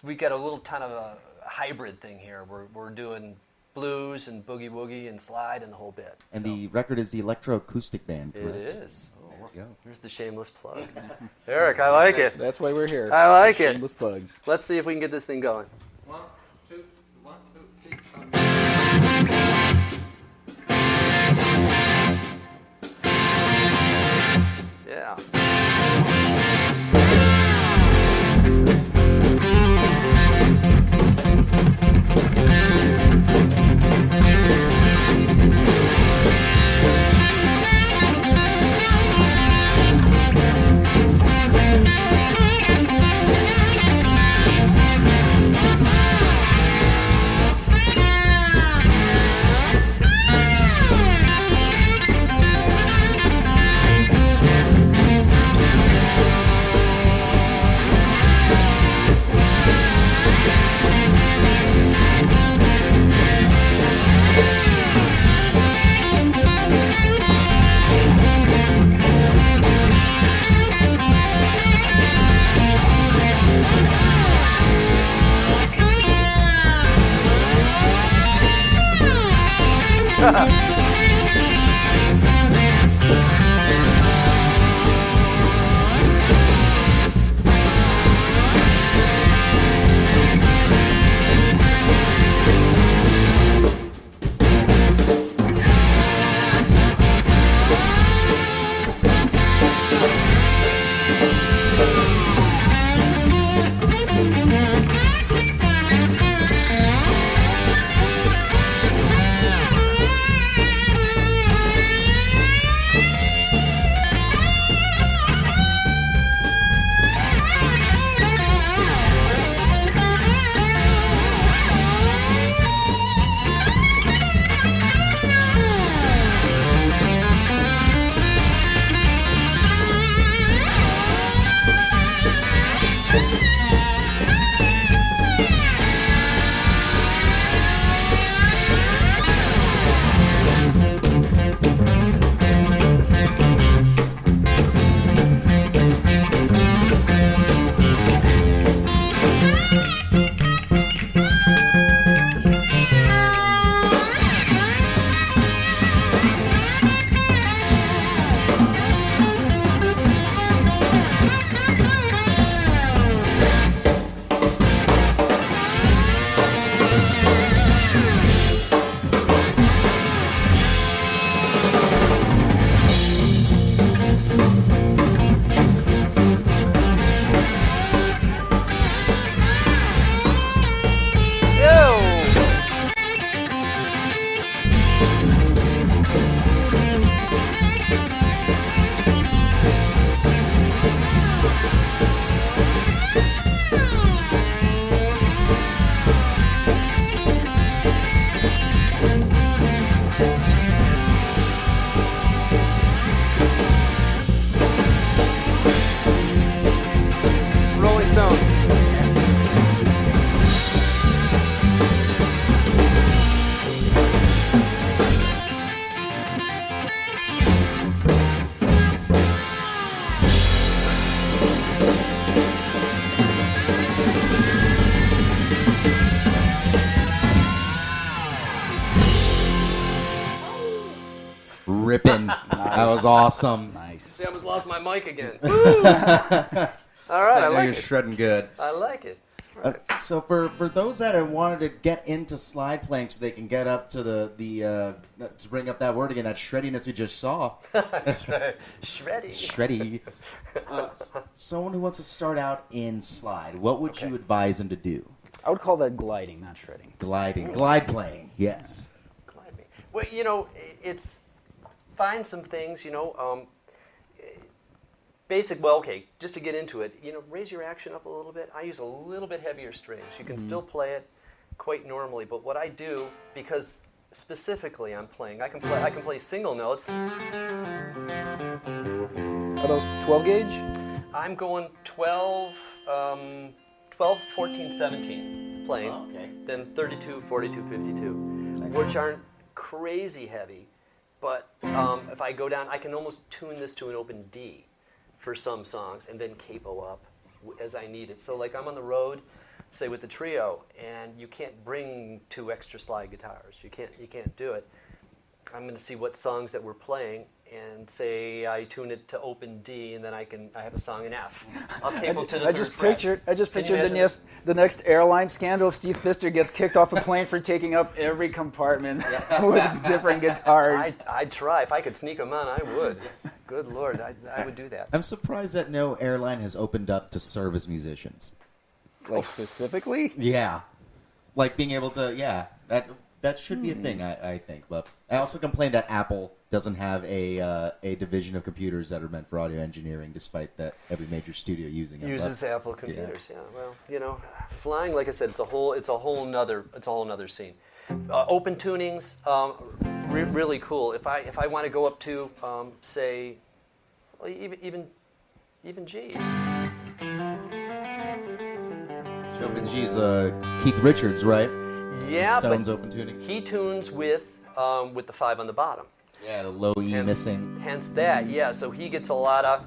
we got a little kind of a hybrid thing here. We're doing blues and boogie woogie and slide and the whole bit. And the record is the Electroacoustic Band, It correct? is. There you go. Here's the shameless plug. Eric, I like it. That's why we're here. I like it. Shameless plugs. Let's see if we can get this thing going. 1, 2, 1, 2, 3, 4. Yeah. Sharpen. That was awesome. Nice. See, I almost lost my mic again. Woo! All right, I like you're it. shredding good. I like it. So for those that have wanted to get into slide playing so they can get up to the to bring up that word again, that shreddiness we just saw. Shreddy. Shreddy. Someone who wants to start out in slide, what would you advise them to do? I would call that gliding, not shredding. Glide playing, yes. Gliding. Well, it's find some things, basic, just to get into it, raise your action up a little bit. I use a little bit heavier strings. You can still play it quite normally, but what I do, because specifically I'm playing, I can play single notes. Are those 12 gauge? I'm going 12, 14, 17 playing, then 32, 42, 52, which aren't crazy heavy, but if I go down, I can almost tune this to an open D for some songs, and then capo up as I need it. So like I'm on the road, say with the trio, and you can't bring 2 extra slide guitars. You can't do it. I'm going to see what songs that we're playing, and say I tune it to open D, and then I have a song in F. I'll capo to the I just pictured the the next airline scandal. If Steve Pfister gets kicked off a plane for taking up every compartment with different guitars. I'd try. If I could sneak them on, I would. Good Lord, I would do that. I'm surprised that no airline has opened up to service musicians. Like specifically? Yeah. Like being able to, that should be a thing, I think. But I also complain that Apple doesn't have a division of computers that are meant for audio engineering, despite that every major studio using them. Uses Apple computers. Yeah. Well, flying, like I said, it's a whole nother scene. Open tunings, really cool. If I want to go up to say, even G. Open G's Keith Richards, right? Yeah, Stone's but open tuning. he tunes with the 5 on the bottom. Yeah, the low E missing. Hence that, yeah. So he gets a lot of.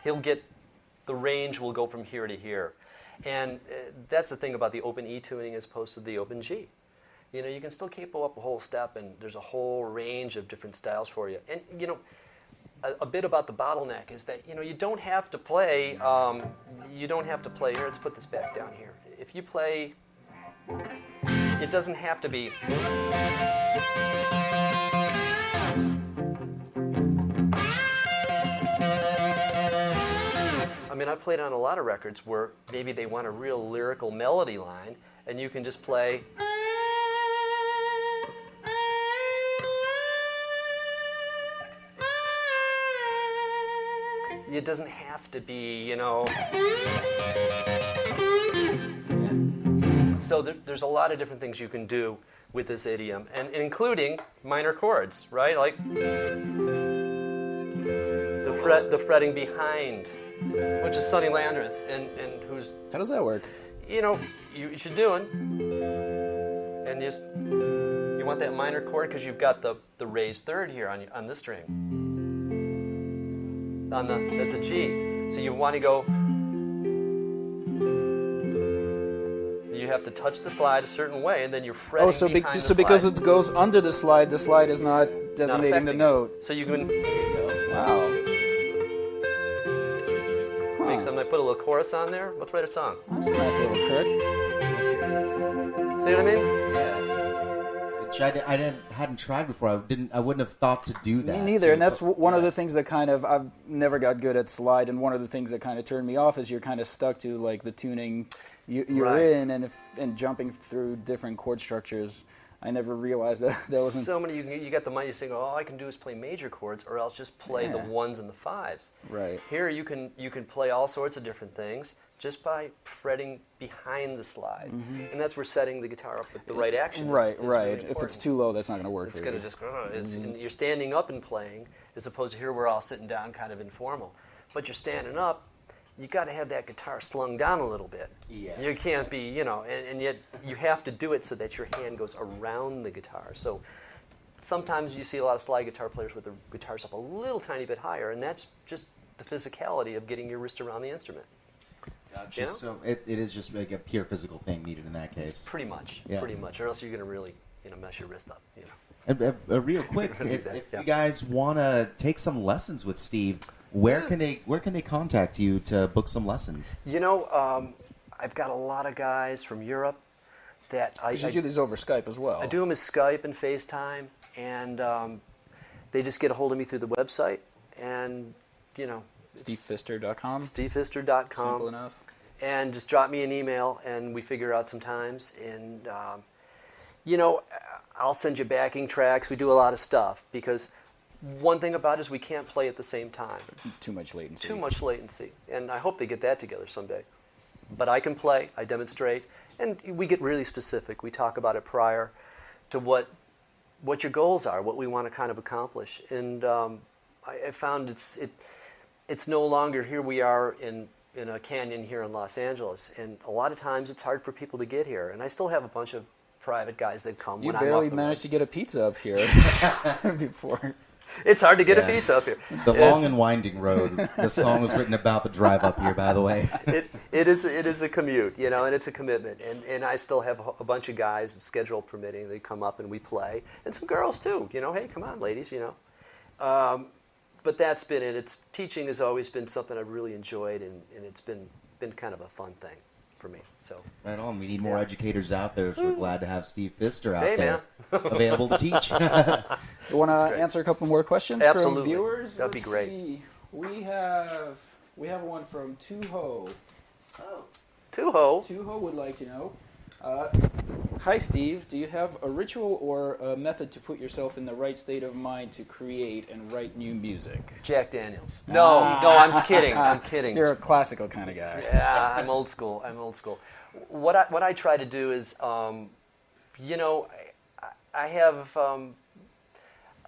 The range will go from here to here, and that's the thing about the open E tuning as opposed to the open G. You can still capo up a whole step, and there's a whole range of different styles for you. And a bit about the bottleneck is that you don't have to play. Here, let's put this back down here. If you play, it doesn't have to be. I mean, I've played on a lot of records where maybe they want a real lyrical melody line, and you can just play. It doesn't have to be, So there's a lot of different things you can do with this idiom, and including minor chords, right? Like the fretting behind, which is Sonny Landreth, and who's. How does that work? You should do it, and you want that minor chord because you've got the raised third here on this string. That's a G. So you want to go. You have to touch the slide a certain way, and then you're fretting behind the slide. Because it goes under the slide is not designating the note. So you can. Wow. Make something. I put a little chorus on there. Let's write a song. That's a nice little trick. See what I mean? Yeah. Which I hadn't tried before. I wouldn't have thought to do that. Me neither, and that's one of the things that I've never got good at slide, and one of the things that kind of turned me off is you're kind of stuck to like the tuning you're right. in, and jumping through different chord structures. I never realized that wasn't so many. You got the money. You think, all I can do is play major chords, or else just play the 1s and the 5s. Right. Here you can play all sorts of different things just by fretting behind the slide, and that's where setting the guitar up with the right action. Right. Is really If it's too low, that's not going to work. It's going to just and you're standing up and playing, as opposed to here we're all sitting down, kind of informal. But you're standing up. You got to have that guitar slung down a little bit. Yeah. You can't be, and yet you have to do it so that your hand goes around the guitar. So sometimes you see a lot of slide guitar players with their guitars up a little tiny bit higher, and that's just the physicality of getting your wrist around the instrument. Gotcha. So it is just like a pure physical thing needed in that case. Pretty much, Yeah. or else you're going to really mess your wrist up. Real quick, if you guys want to take some lessons with Steve, where can they contact you to book some lessons? I've got a lot of guys from Europe that I do these over Skype as well. I do them as Skype and FaceTime, and they just get a hold of me through the website, and StevePfister.com. StevePfister.com. Simple enough. And just drop me an email, and we figure out some times. And I'll send you backing tracks. We do a lot of stuff because one thing about it is we can't play at the same time. Too much latency. Too much latency, and I hope they get that together someday. But I can play, I demonstrate, and we get really specific. We talk about it prior to what your goals are, what we want to kind of accomplish. And I found it's no longer here we are in a canyon here in Los Angeles, and a lot of times it's hard for people to get here. And I still have a bunch of private guys that come when I'm off the road. You barely managed to get a pizza up here before. It's hard to get a pizza up here. The long and winding road. The song was written about the drive up here, by the way. It is a commute, and it's a commitment. And I still have a bunch of guys, schedule permitting, they come up and we play. And some girls, too. Hey, come on, ladies, But that's been it. Teaching has always been something I've really enjoyed, and it's been kind of a fun thing for me. So right on. We need more educators out there, so we're glad to have Steve Pfister out there man. available to teach. You want to answer a couple more questions Absolutely. from viewers? That'd be great. See. We have one from Tuho. Oh, Tuho. Tuho would like to know. Hi, Steve. Do you have a ritual or a method to put yourself in the right state of mind to create and write new music? Jack Daniels. No, I'm kidding. I'm kidding. You're a classical kind of guy. Yeah, I'm old school. What I try to do is, I have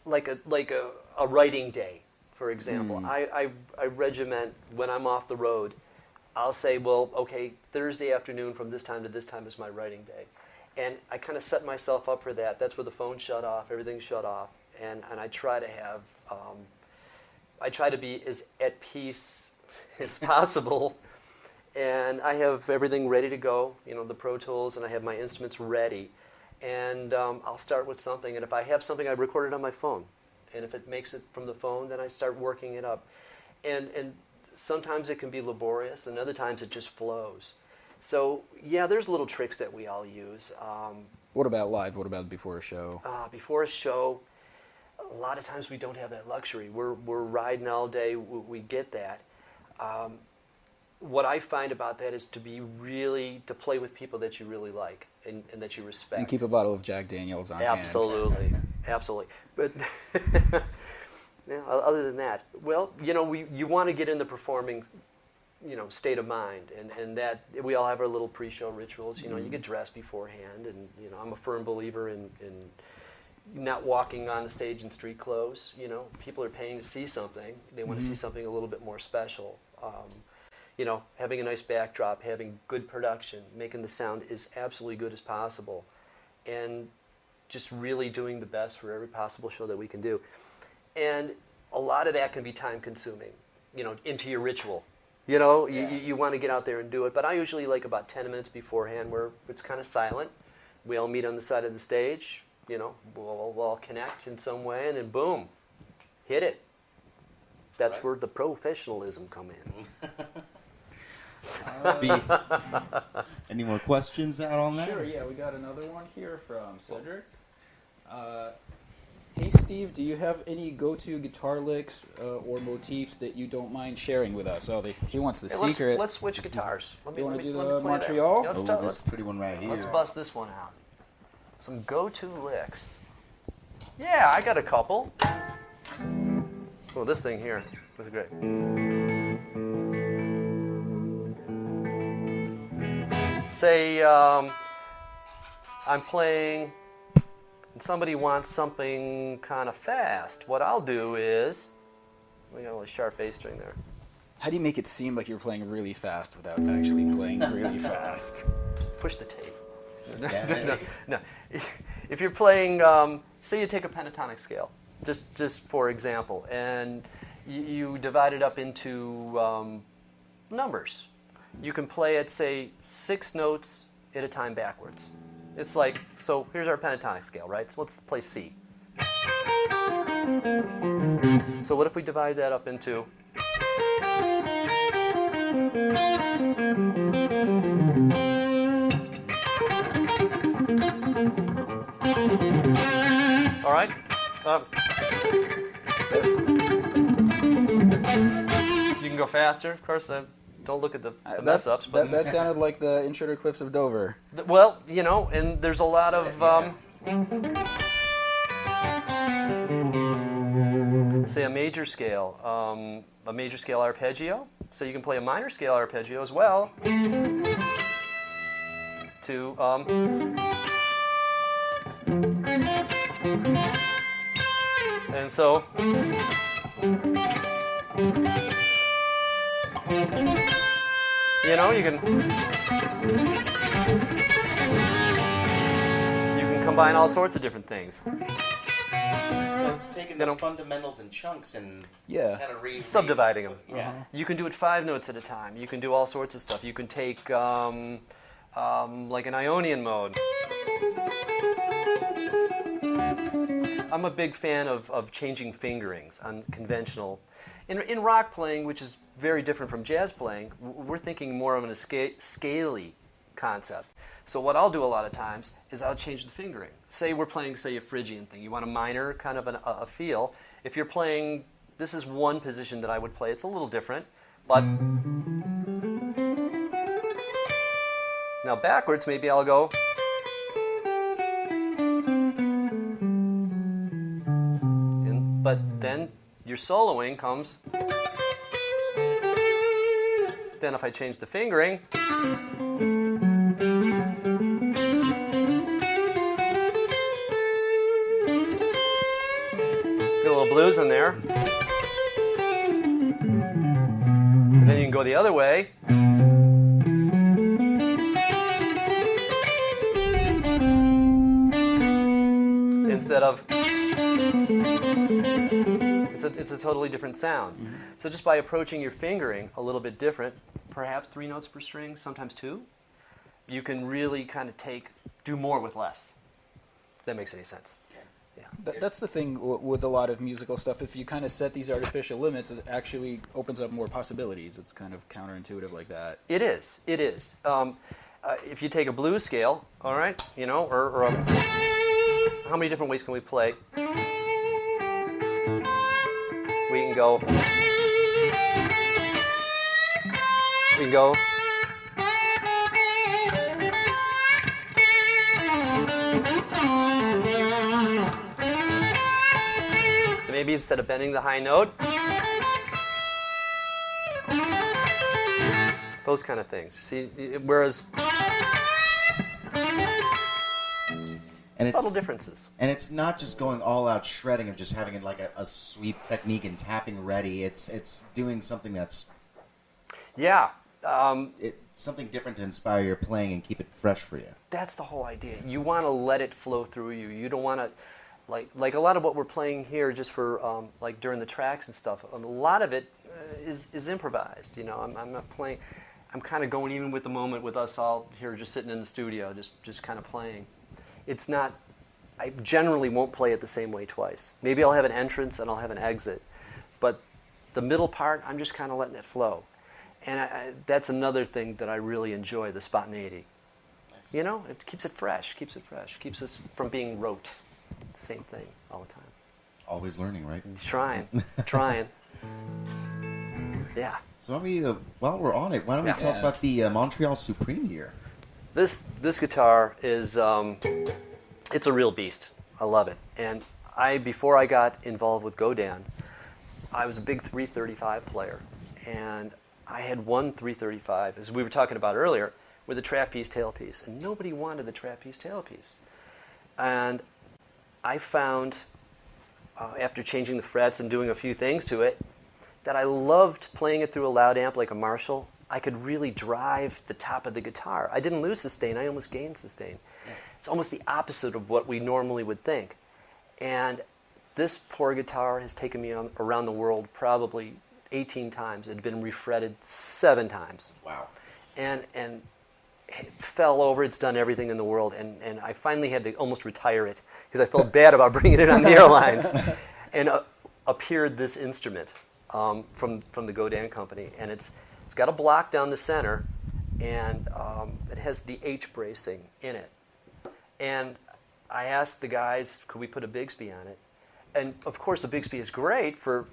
like a writing day, for example. I regiment when I'm off the road. I'll say, well, okay, Thursday afternoon from this time to this time is my writing day. And I kind of set myself up for that. That's where the phone shut off, everything's shut off. And I try to have, I try to be as at peace as possible. And I have everything ready to go, the Pro Tools, and I have my instruments ready. And I'll start with something. And if I have something, I record it on my phone. And if it makes it from the phone, then I start working it up. And sometimes it can be laborious, and other times it just flows. So, yeah, there's little tricks that we all use. What about live? What about before a show? Before a show, a lot of times we don't have that luxury. We're riding all day. We get that. What I find about that is to play with people that you really like and that you respect. And keep a bottle of Jack Daniels on hand. Absolutely. But yeah, other than that, well, you want to get in the performing, state of mind, and that we all have our little pre-show rituals. You get dressed beforehand, and I'm a firm believer in not walking on the stage in street clothes. People are paying to see something; they want to see something a little bit more special. Having a nice backdrop, having good production, making the sound as absolutely good as possible, and just really doing the best for every possible show that we can do. And a lot of that can be time-consuming, into your ritual. You want to get out there and do it. But I usually like about 10 minutes beforehand where it's kind of silent. We all meet on the side of the stage. We'll all connect in some way, and then boom, hit it. That's where the professionalism come in. Any more questions out on that? Sure, yeah. We got another one here from Cedric. Hey, Steve, do you have any go-to guitar licks or motifs that you don't mind sharing with us? He wants the secret. Let's switch guitars. You want to do the Montreal? This pretty one right here. Let's bust this one out. Some go-to licks. Yeah, I got a couple. Oh, this thing here was great. Say I'm playing and somebody wants something kind of fast. What I'll do is, we got a little sharp bass string there. How do you make it seem like you're playing really fast without actually playing really fast? Push the tape. No. If you're playing, say you take a pentatonic scale, just for example, and you divide it up into numbers. You can play it, say, 6 notes at a time backwards. It's like, so here's our pentatonic scale, right? So let's play C. So what if we divide that up into... All right. You can go faster, of course. Don't look at the mess ups. But that sounded like the Intro to Cliffs of Dover. Well, you know, and there's a lot of say a major scale arpeggio. So you can play a minor scale arpeggio as well. To and so you know, you can combine all sorts of different things. So it's taking those fundamentals in chunks and kind of subdividing them. Yeah. You can do it 5 notes at a time. You can do all sorts of stuff. You can take like an Ionian mode. I'm a big fan of changing fingerings on conventional. In rock playing, which is very different from jazz playing, we're thinking more of a scaly concept. So what I'll do a lot of times is I'll change the fingering. Say we're playing, say, a Phrygian thing. You want a minor kind of a feel. If you're playing, this is one position that I would play. It's a little different, but now backwards, maybe I'll go. But then your soloing comes. Then if I change the fingering, get a little blues in there. And then you can go the other way. Instead of... It's a totally different sound. Mm-hmm. So just by approaching your fingering a little bit different, perhaps 3 notes per string, sometimes 2, you can really kind of do more with less. If that makes any sense. Yeah. That's the thing with a lot of musical stuff. If you kind of set these artificial limits, it actually opens up more possibilities. It's kind of counterintuitive like that. It is. It is. If you take a blues scale, all right, you know, or how many different ways can we play? We can go. Maybe instead of bending the high note, those kind of things. See, whereas and subtle differences. And it's not just going all out shredding of just having like a sweep technique and tapping ready. It's doing something that's something different to inspire your playing and keep it fresh for you. That's the whole idea. You want to let it flow through you. You don't want to like a lot of what we're playing here just for like during the tracks and stuff. A lot of it is improvised. You know, I'm not playing. I'm kind of going even with the moment with us all here just sitting in the studio, just kind of playing. It's not, I generally won't play it the same way twice. Maybe I'll have an entrance and I'll have an exit. But the middle part, I'm just kind of letting it flow. And that's another thing that I really enjoy, the spontaneity. Nice. You know, it keeps it fresh, keeps us from being rote. Same thing all the time. Always learning, right? Trying. Yeah. So while we're on it, why don't you tell us about the Montreal Supreme here? This guitar is it's a real beast. I love it. And before I got involved with Godin, I was a big 335 player, and I had one 335, as we were talking about earlier, with a trapeze tailpiece, and nobody wanted the trapeze tailpiece. And I found, after changing the frets and doing a few things to it, that I loved playing it through a loud amp like a Marshall. I could really drive the top of the guitar. I didn't lose sustain, I almost gained sustain. Yeah. It's almost the opposite of what we normally would think. And this poor guitar has taken me around the world probably 18 times. It had been refretted 7 times. Wow. And fell over. It's done everything in the world, and I finally had to almost retire it because I felt bad about bringing it on the airlines. And appeared this instrument from the Godin company, and it's got a block down the center, and it has the H bracing in it. And I asked the guys, could we put a Bigsby on it? And of course, the Bigsby is great for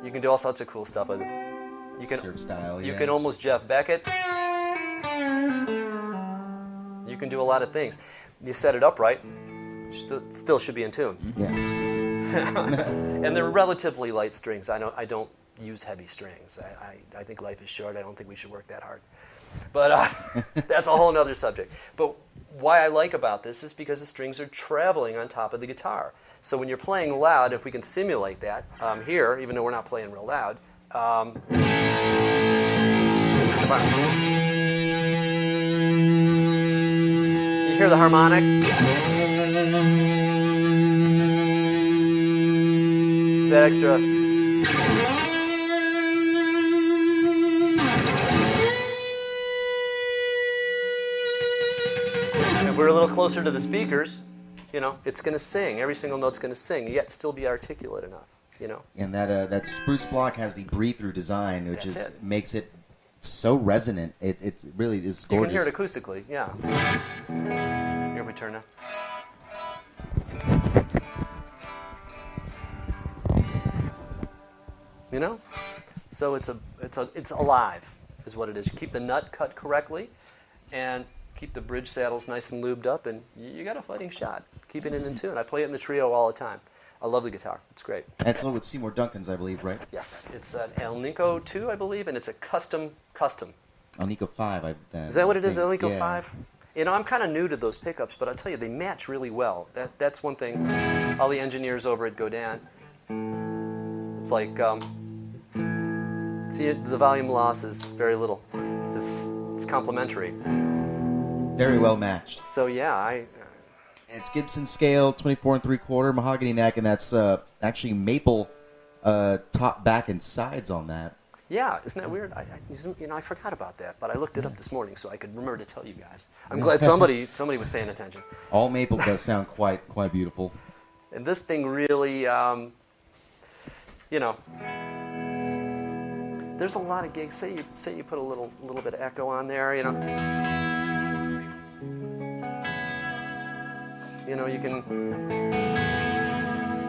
you can do all sorts of cool stuff with it. You can surf style. You can almost Jeff Beckett. You can do a lot of things. You set it up right, still should be in tune. Yeah. And they're relatively light strings. I don't use heavy strings. I think life is short. I don't think we should work that hard. But that's a whole other subject. But why I like about this is because the strings are traveling on top of the guitar. So when you're playing loud, if we can simulate that here, even though we're not playing real loud, you hear the harmonic? Is that extra? If we're a little closer to the speakers, it's going to sing. Every single note's going to sing, yet still be articulate enough, And that spruce block has the breathe-through design, which makes it so resonant. It really is gorgeous. You can hear it acoustically, yeah. Here we turn it. So it's alive, is what it is. You keep the nut cut correctly, and keep the bridge saddles nice and lubed up, and you got a fighting shot. Keeping it in tune. I play it in the trio all the time. I love the guitar. It's great. And it's with Seymour Duncan's, I believe, right? Yes, it's an Alnico 2, I believe, and it's a custom. Alnico 5, is that what it is, Alnico yeah. 5? I'm kind of new to those pickups, but I'll tell you, they match really well. That's one thing. All the engineers over at Godin, it's like, see, the volume loss is very little. It's complementary. Very well matched. So yeah, And it's Gibson scale, 24 3/4 mahogany neck, and that's actually maple top, back, and sides on that. Yeah, isn't that weird? I forgot about that, but I looked it up this morning so I could remember to tell you guys. I'm glad somebody was paying attention. All maple does sound quite beautiful. And this thing really, there's a lot of gigs. Say you put a little bit of echo on there, you can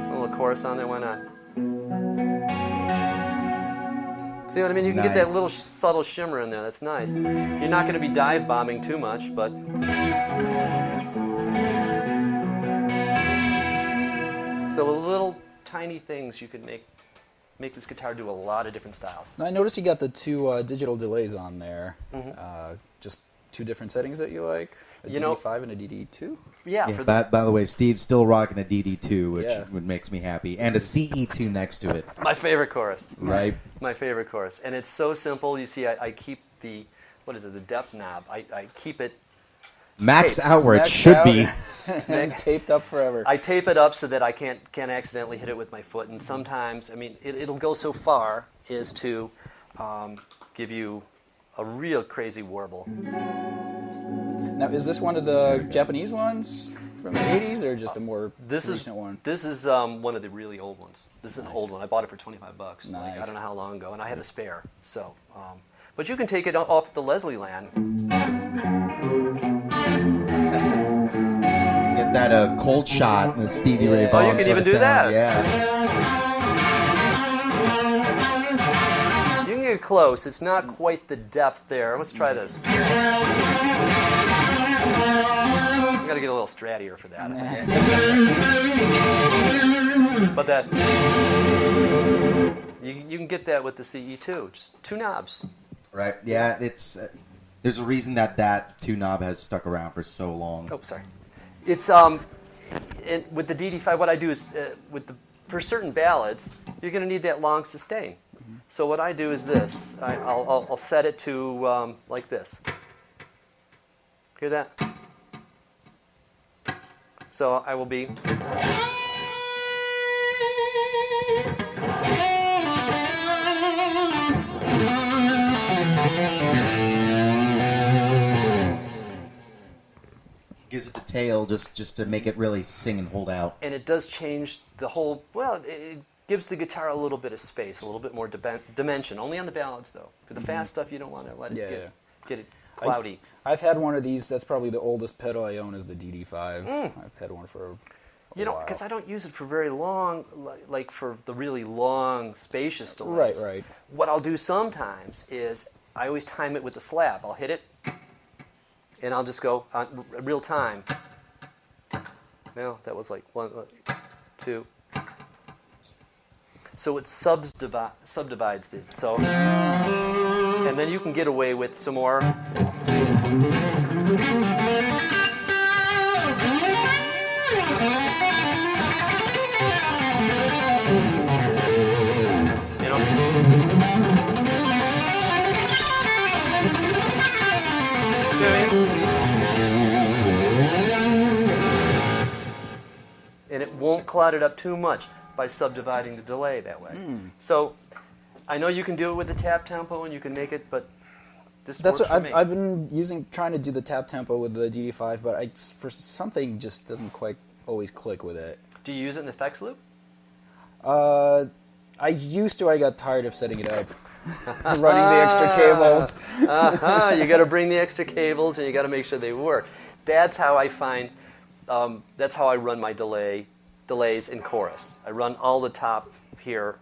a little chorus on there. Why not? See what I mean? You can get that little subtle shimmer in there. That's nice. You're not going to be dive bombing too much, but so little tiny things you could make this guitar do a lot of different styles. Now, I noticed you got the two digital delays on there. Just two different settings that you like. A DD5 and a DD2? Yeah. By the way, Steve's still rocking a DD2, which makes me happy, and a CE2 next to it. My favorite chorus. Right. My favorite chorus. And it's so simple. You see, I keep the depth knob. I keep it maxed out where it should be. And taped up forever. I tape it up so that I can't accidentally hit it with my foot. And sometimes, it'll go so far as to give you a real crazy warble. Now, is this one of the Japanese ones from the 80s, or just a more recent one? This is one of the really old ones. This is an old one. I bought it for $25. Nice. I don't know how long ago, and I had a spare. So, but you can take it off the Leslie Land. Get that cold shot with Stevie Ray Vaughan. Oh, you can even do that. Yeah. You can get close. It's not quite the depth there. Let's try this. You got to get a little strattier for that. But that you can get that with the CE2. Just two knobs. Right. Yeah. It's there's a reason that two knob has stuck around for so long. Oh, sorry. It's with the DD5. What I do is for certain ballads, you're going to need that long sustain. So what I do is this. I'll set it to like this. Hear that? So I will be. tail just to make it really sing and hold out. And it does change the whole, well, it gives the guitar a little bit of space, a little bit more dimension. Only on the ballads, though. For the fast stuff, you don't want to let it get it cloudy. I've had one of these. That's probably the oldest pedal I own is the DD5. I've had one for a while. Because I don't use it for very long, like for the really long, spacious delays. Right. What I'll do sometimes is I always time it with the slap. I'll hit it, and I'll just go on real time. Well, that was like 1, 2. So it subdivides it. So, and then you can get away with some more. You know. See what I mean? And it won't cloud it up too much by subdividing the delay that way. So I know you can do it with the tap tempo and you can make it, but this works for me. I've been trying to do the tap tempo with the DD5, but for something just doesn't quite always click with it. Do you use it in effects loop? I used to. I got tired of setting it up, running the extra cables. You got to bring the extra cables and you got to make sure they work. That's how I find. That's how I run my delays in chorus. I run all the top here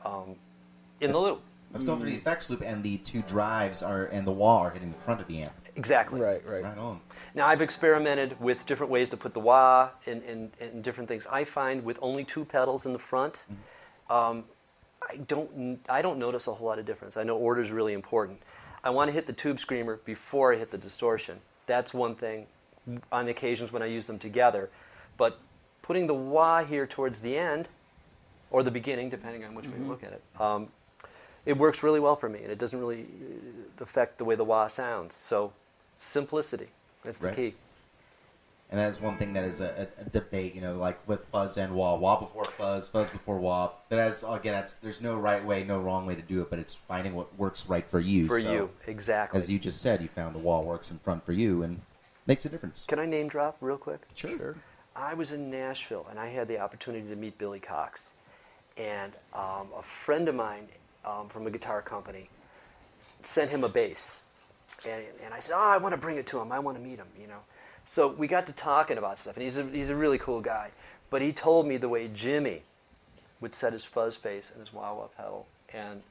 in the loop. Let's go through the effects loop, and the two drives and the wah are hitting the front of the amp. Exactly. Right. Right on. Now, I've experimented with different ways to put the wah in different things. I find with only 2 pedals in the front, I don't notice a whole lot of difference. I know order is really important. I want to hit the tube screamer before I hit the distortion. That's one thing on occasions when I use them together. But putting the wah here towards the end, or the beginning, depending on which way you look at it, it works really well for me, and it doesn't really affect the way the wah sounds. So simplicity, that's the key. And that's one thing that is a debate, like with fuzz and wah. Wah before fuzz, fuzz before wah. But there's no right way, no wrong way to do it, but it's finding what works right for you. For you, exactly. As you just said, you found the wah works in front for you and makes a difference. Can I name drop real quick? Sure. I was in Nashville, and I had the opportunity to meet Billy Cox. And a friend of mine from a guitar company sent him a bass. And I said, I want to bring it to him. I want to meet him, So we got to talking about stuff, and he's a really cool guy. But he told me the way Jimmy would set his fuzz bass and his wah-wah pedal, and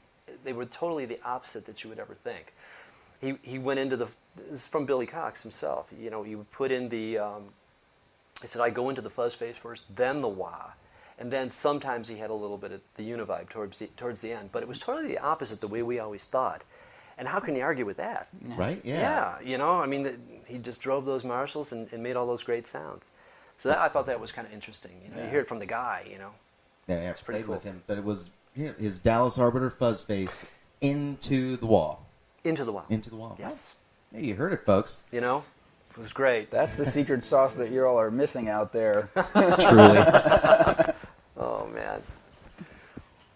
they were totally the opposite that you would ever think. He went into this is from Billy Cox himself. He would put in the, he said, I go into the fuzz bass first, then the wah. And then sometimes he had a little bit of the univibe towards the end. But it was totally the opposite the way we always thought. And how can you argue with that? Right? Yeah. Yeah, he just drove those Marshalls and made all those great sounds. So I thought that was kind of interesting. You hear it from the guy, Yeah, I played with him. But it was his Dallas Arbiter fuzz face into the wah. Into the wah. Into the wah. Yes. Hey, you heard it, folks. It was great. That's the secret sauce that you all are missing out there. Truly. Oh, man.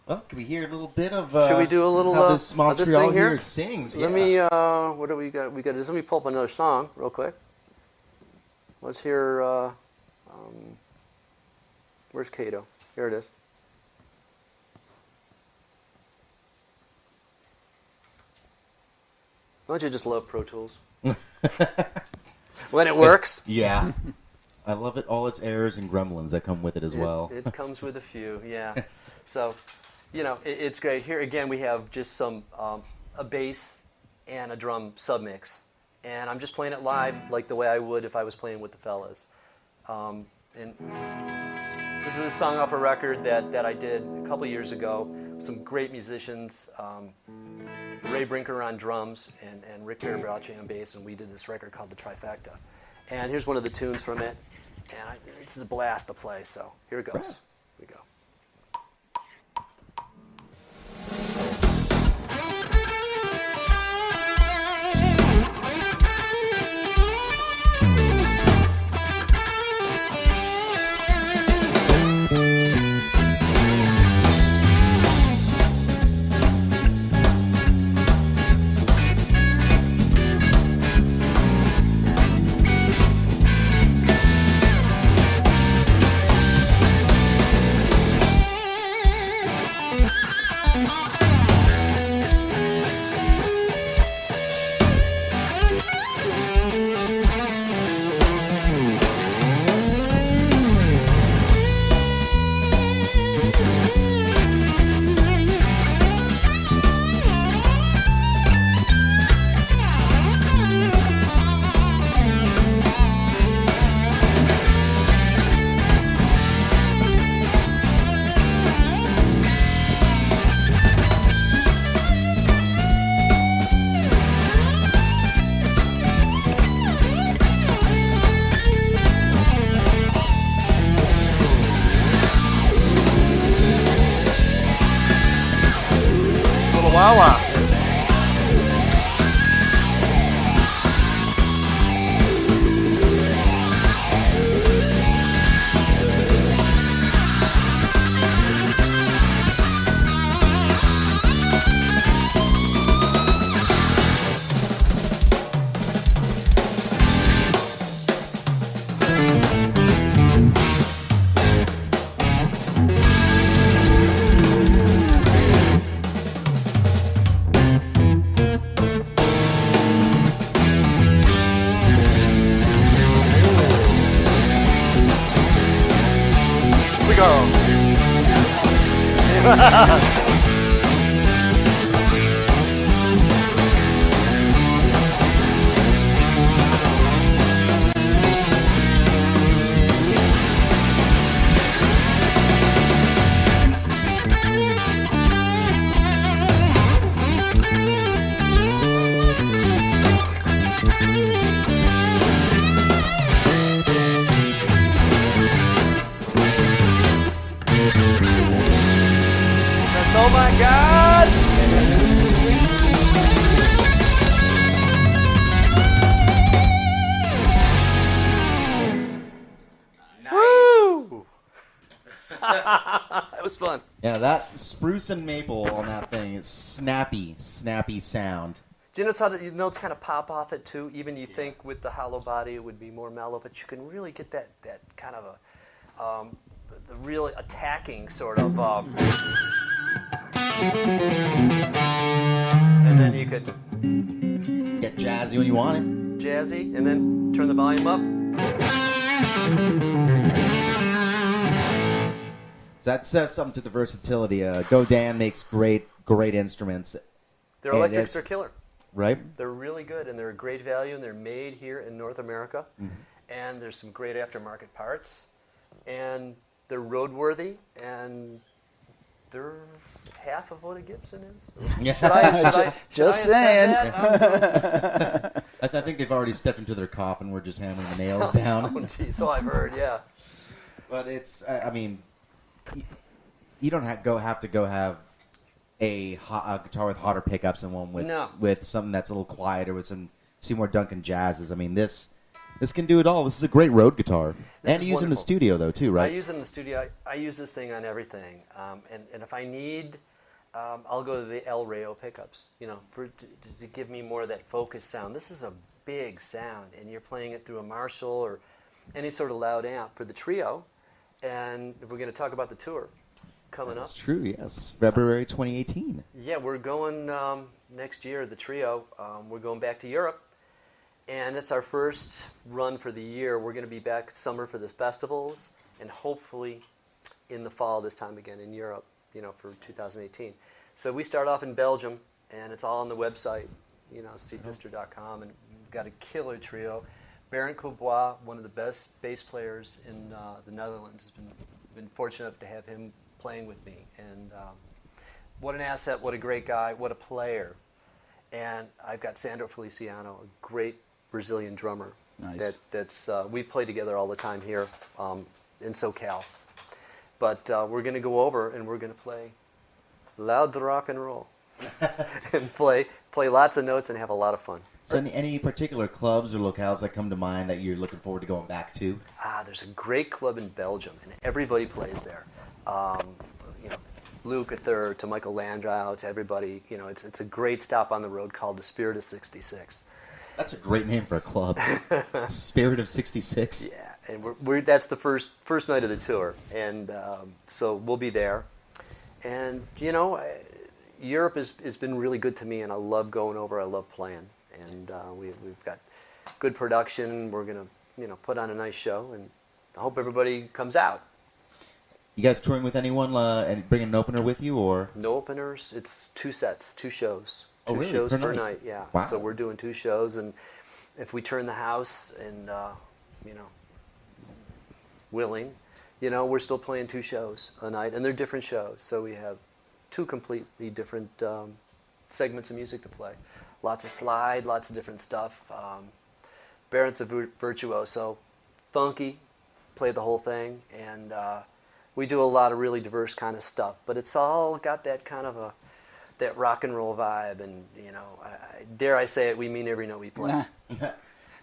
Well, can we hear a little bit of Should we do a little how this small this trio thing here sings? Let me, what do we got? Let me pull up another song real quick. Let's hear, where's Cato? Here it is. Don't you just love Pro Tools? When it works? Yeah. I love it, all its errors and gremlins that come with it as well. It comes with a few, yeah. So, it's great. Here again, we have just some a bass and a drum submix, and I'm just playing it live like the way I would if I was playing with the fellas. And this is a song off a record that I did a couple years ago. Some great musicians, Ray Brinker on drums and Rick Berezetsky on bass, and we did this record called The Trifecta. And here's one of the tunes from it, and it's a blast to play. So here it goes. Here we go. Chihuahua. Oh my God! Nice. Woo! That was fun. Yeah, that spruce and maple on that thing is snappy sound. Do you notice how the notes kind of pop off it too? Even you think with the hollow body it would be more mellow, but you can really get that kind of a the really attacking sort of. And then you could get jazzy when you want it. Jazzy, and then turn the volume up. So that says something to the versatility. Godin makes great instruments. Their electrics are killer. Right? They're really good, and they're a great value, and they're made here in North America. Mm-hmm. And there's some great aftermarket parts. And they're roadworthy, and they're half of what a Gibson is. Yeah. Should I just saying. I think they've already stepped into their coffin. We're just hammering the nails down. Oh, geez, so I've heard, yeah. But it's, I mean, you don't have to go have a guitar with hotter pickups and one with something that's a little quieter with some Seymour Duncan jazzes. I mean, this can do it all. This is a great road guitar. And you use it in the studio, though, too, right? I use it in the studio. I use this thing on everything. And if I need, I'll go to the El Rayo pickups, to give me more of that focused sound. This is a big sound, and you're playing it through a Marshall or any sort of loud amp for the trio. And we're going to talk about the tour coming up. That's true, yes. February 2018. Yeah, we're going next year, the trio. We're going back to Europe. And it's our first run for the year. We're going to be back summer for the festivals, and hopefully in the fall this time again in Europe, for 2018. So we start off in Belgium, and it's all on the website, stevepfister.com, and we've got a killer trio. Baron Kobra, one of the best bass players in the Netherlands, has been fortunate enough to have him playing with me. And what an asset, what a great guy, what a player. And I've got Sandro Feliciano, a great Brazilian drummer. Nice. That's we play together all the time here in SoCal. But we're going to go over and we're going to play loud rock and roll and play lots of notes and have a lot of fun. So any particular clubs or locales that come to mind that you're looking forward to going back to? There's a great club in Belgium, and everybody plays there. Luke Ether to Michael Landau to everybody. It's a great stop on the road called the Spirit of 66. That's a great name for a club. Spirit of 66. Yeah, and we're that's the first night of the tour, and so we'll be there. And Europe has been really good to me, and I love going over. I love playing, and we've got good production. We're gonna put on a nice show, and I hope everybody comes out. You guys touring with anyone and bringing an opener with you, or no openers? It's 2 sets, 2 shows. Oh, really? Shows per night, yeah. Wow. So we're doing 2 shows, and if we turn the house and willing, we're still playing 2 shows a night, and they're different shows. So we have 2 completely different segments of music to play. Lots of slide, lots of different stuff. Baron's a virtuoso, funky, play the whole thing, and we do a lot of really diverse kind of stuff. But it's all got that kind of a that rock and roll vibe, and dare I say it, we mean every note we play.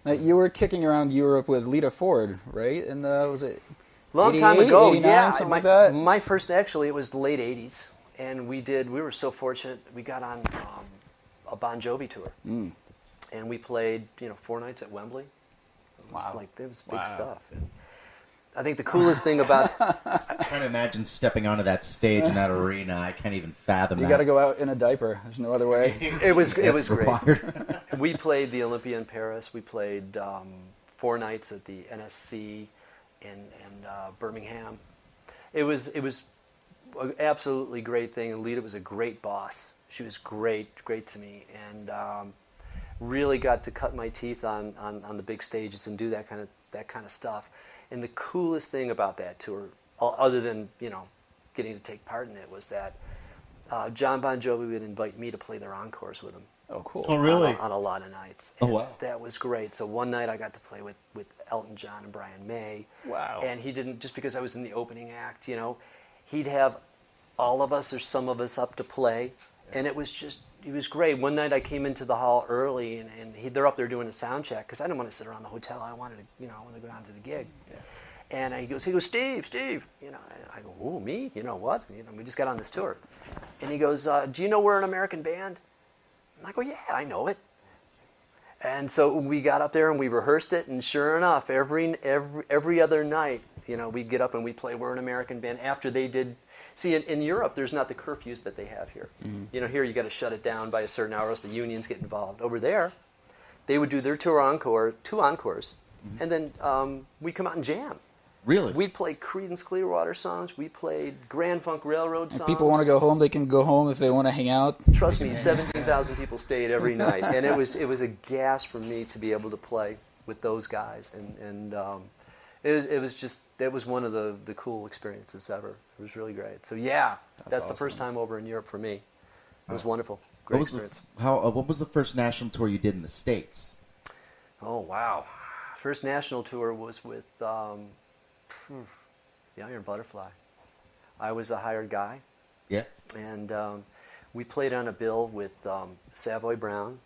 Now, you were kicking around Europe with Lita Ford, right? And was it long time ago? 89, Yeah, something like that. My first, actually, it was the late '80s, and we were so fortunate. We got on a Bon Jovi tour, and we played 4 nights at Wembley. It was big stuff. And I think the coolest thing about I'm trying to imagine stepping onto that stage in that arena. I can't even fathom that. You got to go out in a diaper. There's no other way. It was great. Required. We played the Olympia in Paris. We played 4 nights at the NSC in Birmingham. It was an absolutely great thing. And Lita was a great boss. She was great to me, and really got to cut my teeth on the big stages and do that kind of stuff. And the coolest thing about that tour, other than getting to take part in it, was that John Bon Jovi would invite me to play their encores with him. Oh, cool. Oh, really? On a lot of nights. Oh, wow. That was great. So one night I got to play with Elton John and Brian May. Wow. And he didn't, just because I was in the opening act, he'd have all of us or some of us up to play. And it was great. One night I came into the hall early, and they're up there doing a sound check, because I didn't want to sit around the hotel. I wanted to, I wanted to go down to the gig. Yeah. And he goes, Steve, and I go, oh, me? What? We just got on this tour. And he goes, do you know we're an American band? And I go, yeah, I know it. And so we got up there and we rehearsed it, and sure enough, every other night, we'd get up and we'd play We're an American Band after they did. See, in Europe, there's not the curfews that they have here. Mm-hmm. Here you got to shut it down by a certain hour, else the unions get involved. Over there, they would do their two encores, mm-hmm. and then we'd come out and jam. Really? We'd play Creedence Clearwater songs. We played Grand Funk Railroad songs. If people want to go home, they can go home. If they want to hang out, trust me, 17,000 people stayed every night, and it was a gas for me to be able to play with those guys, and it was one of the cool experiences ever. It was really great. So yeah, that's awesome. The first time over in Europe for me. It was wonderful. Great experience. What was the first national tour you did in the States? Oh wow, first national tour was with the Iron Butterfly. I was a hired guy. Yeah. And we played on a bill with Savoy Brown,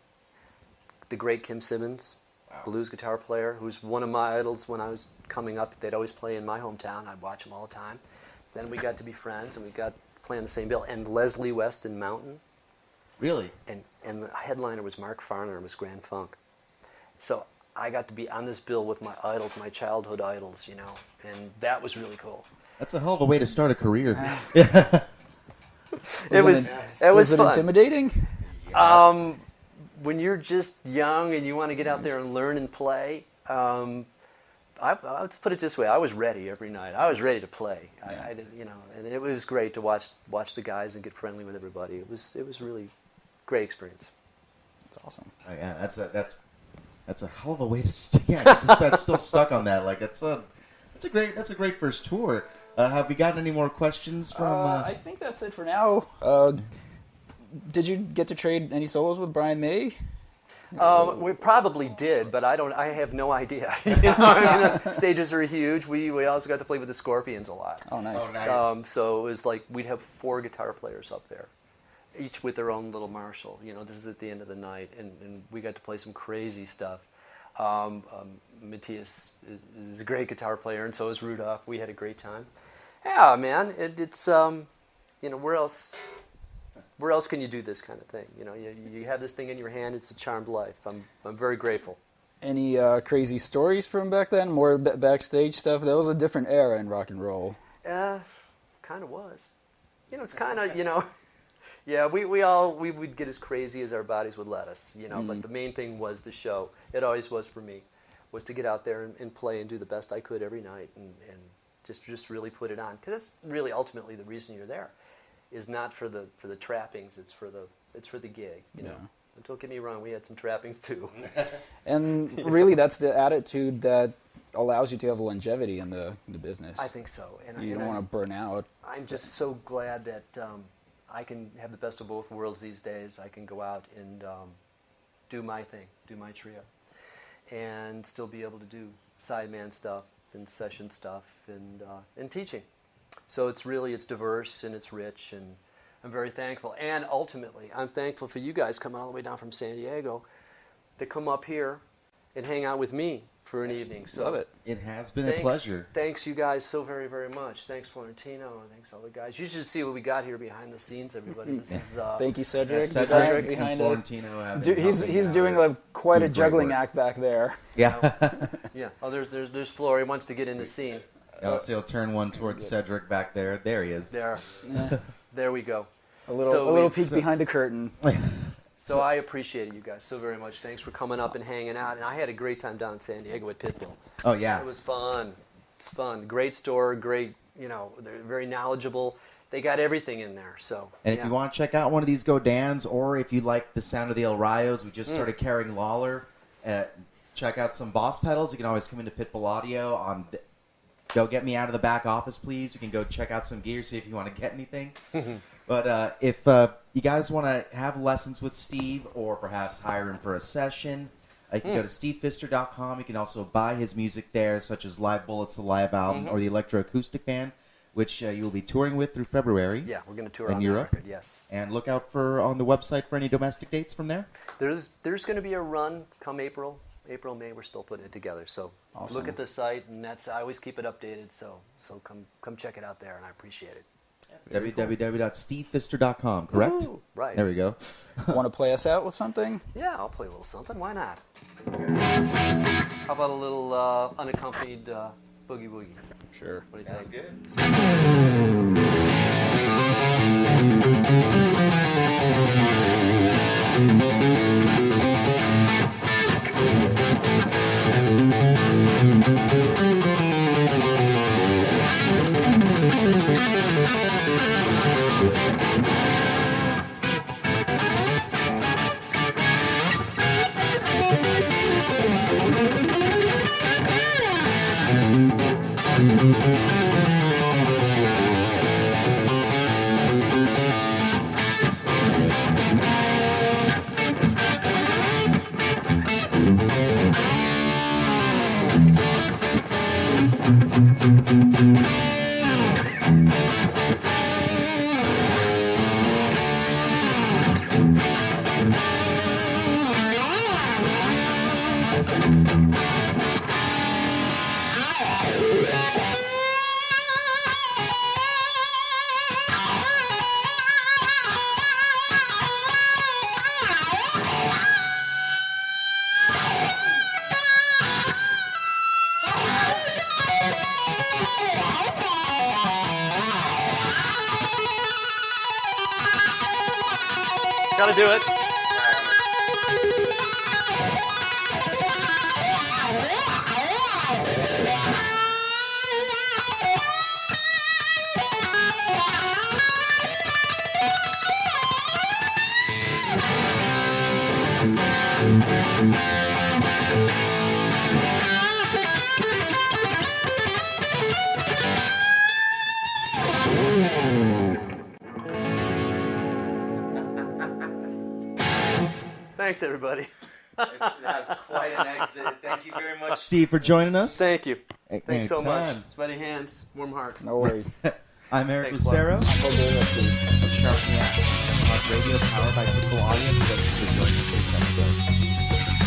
the great Kim Simmons, blues guitar player, who's one of my idols when I was coming up. They'd always play in my hometown. I'd watch them all the time. Then we got to be friends, and we got to play on the same bill. And Leslie West and Mountain. Really? And the headliner was Mark Farner, and was Grand Funk. So I got to be on this bill with my idols, my childhood idols, and that was really cool. That's a hell of a way to start a career. Was it fun. Intimidating? When you're just young and you want to get out there and learn and play, let's put it this way: I was ready every night. I was ready to play. Yeah. I did, and it was great to watch the guys and get friendly with everybody. It was really great experience. That's awesome. Oh, yeah, that's a hell of a way to I'm still stuck on that. Like that's a great first tour. Have we gotten any more questions from? I think that's it for now. Did you get to trade any solos with Brian May? We probably did, but I have no idea. Stages are huge. We also got to play with the Scorpions a lot. Oh, nice. So it was like we'd have 4 guitar players up there, each with their own little Marshall. This is at the end of the night, and we got to play some crazy stuff. Matthias is a great guitar player, and so is Rudolph. We had a great time. Yeah, man, it's where else can you do this kind of thing? You have this thing in your hand. It's a charmed life. I'm very grateful. Any crazy stories from back then? More backstage stuff? That was a different era in rock and roll. Kind of was. It's kind of Yeah, we would get as crazy as our bodies would let us, Mm-hmm. But the main thing was the show. It always was for me, was to get out there and play and do the best I could every night and just really put it on. Because that's really ultimately the reason you're there, is not for the trappings. It's for the gig. Yeah. And don't get me wrong, we had some trappings too. And really, that's the attitude that allows you to have longevity in the business. I think so. And you don't want to burn out. I'm just so glad that I can have the best of both worlds these days. I can go out and do my thing, do my trio, and still be able to do sideman stuff and session stuff and teaching. So it's diverse and it's rich, and I'm very thankful. And ultimately, I'm thankful for you guys coming all the way down from San Diego to come up here and hang out with me for an evening. So Love it. It has been a pleasure. Thanks you guys so very, very much. Thanks Florentino. Thanks all the guys. You should see what we got here behind the scenes, everybody. This is Thank you, Cedric. Cedric behind and it. Florentino have He's doing quite a juggling act back there. Yeah. Yeah. Oh, there's Flor. He wants to get in the scene. He'll turn one towards Cedric back there. There he is. There. There we go. A little peek behind the curtain. So I appreciate it, you guys, so very much. Thanks for coming up and hanging out. And I had a great time down in San Diego with Pitbull. Oh, yeah. It was fun. It's fun. Great store, great, they're very knowledgeable. They got everything in there. So. And if you want to check out one of these Godans, or if you like the sound of the El Rayos, we just started carrying Lawler. Check out some Boss pedals. You can always come into Pitbull Audio. Go get me out of the back office, please. We can go check out some gear, see if you want to get anything. But if you guys want to have lessons with Steve, or perhaps hire him for a session, you can go to stevepfister.com. You can also buy his music there, such as Live Bullets, the live album, or the Electroacoustic Band, which you will be touring with through February. Yeah, we're going to tour in on Europe. The record, yes. And look out on the website for any domestic dates from there. There's going to be a run come April, May. We're still putting it together. So look at the site, and I always keep it updated. So come check it out there, and I appreciate it. www.stevepfister.com, correct? Ooh, right. There we go. Want to play us out with something? Yeah, I'll play a little something. Why not? How about a little unaccompanied boogie woogie? Sure. What do you think? Gotta do it. Thanks, everybody. That's quite an exit. Thank you very much, Steve, for joining us. Thank you. Thanks so much. Anytime. Sweaty hands, warm heart. No worries. I'm Eric Thanks, Lucero of Hope you're listening. Sharpen, Talk Radio, powered by Pitbull Audio. Thank you for joining us this episode.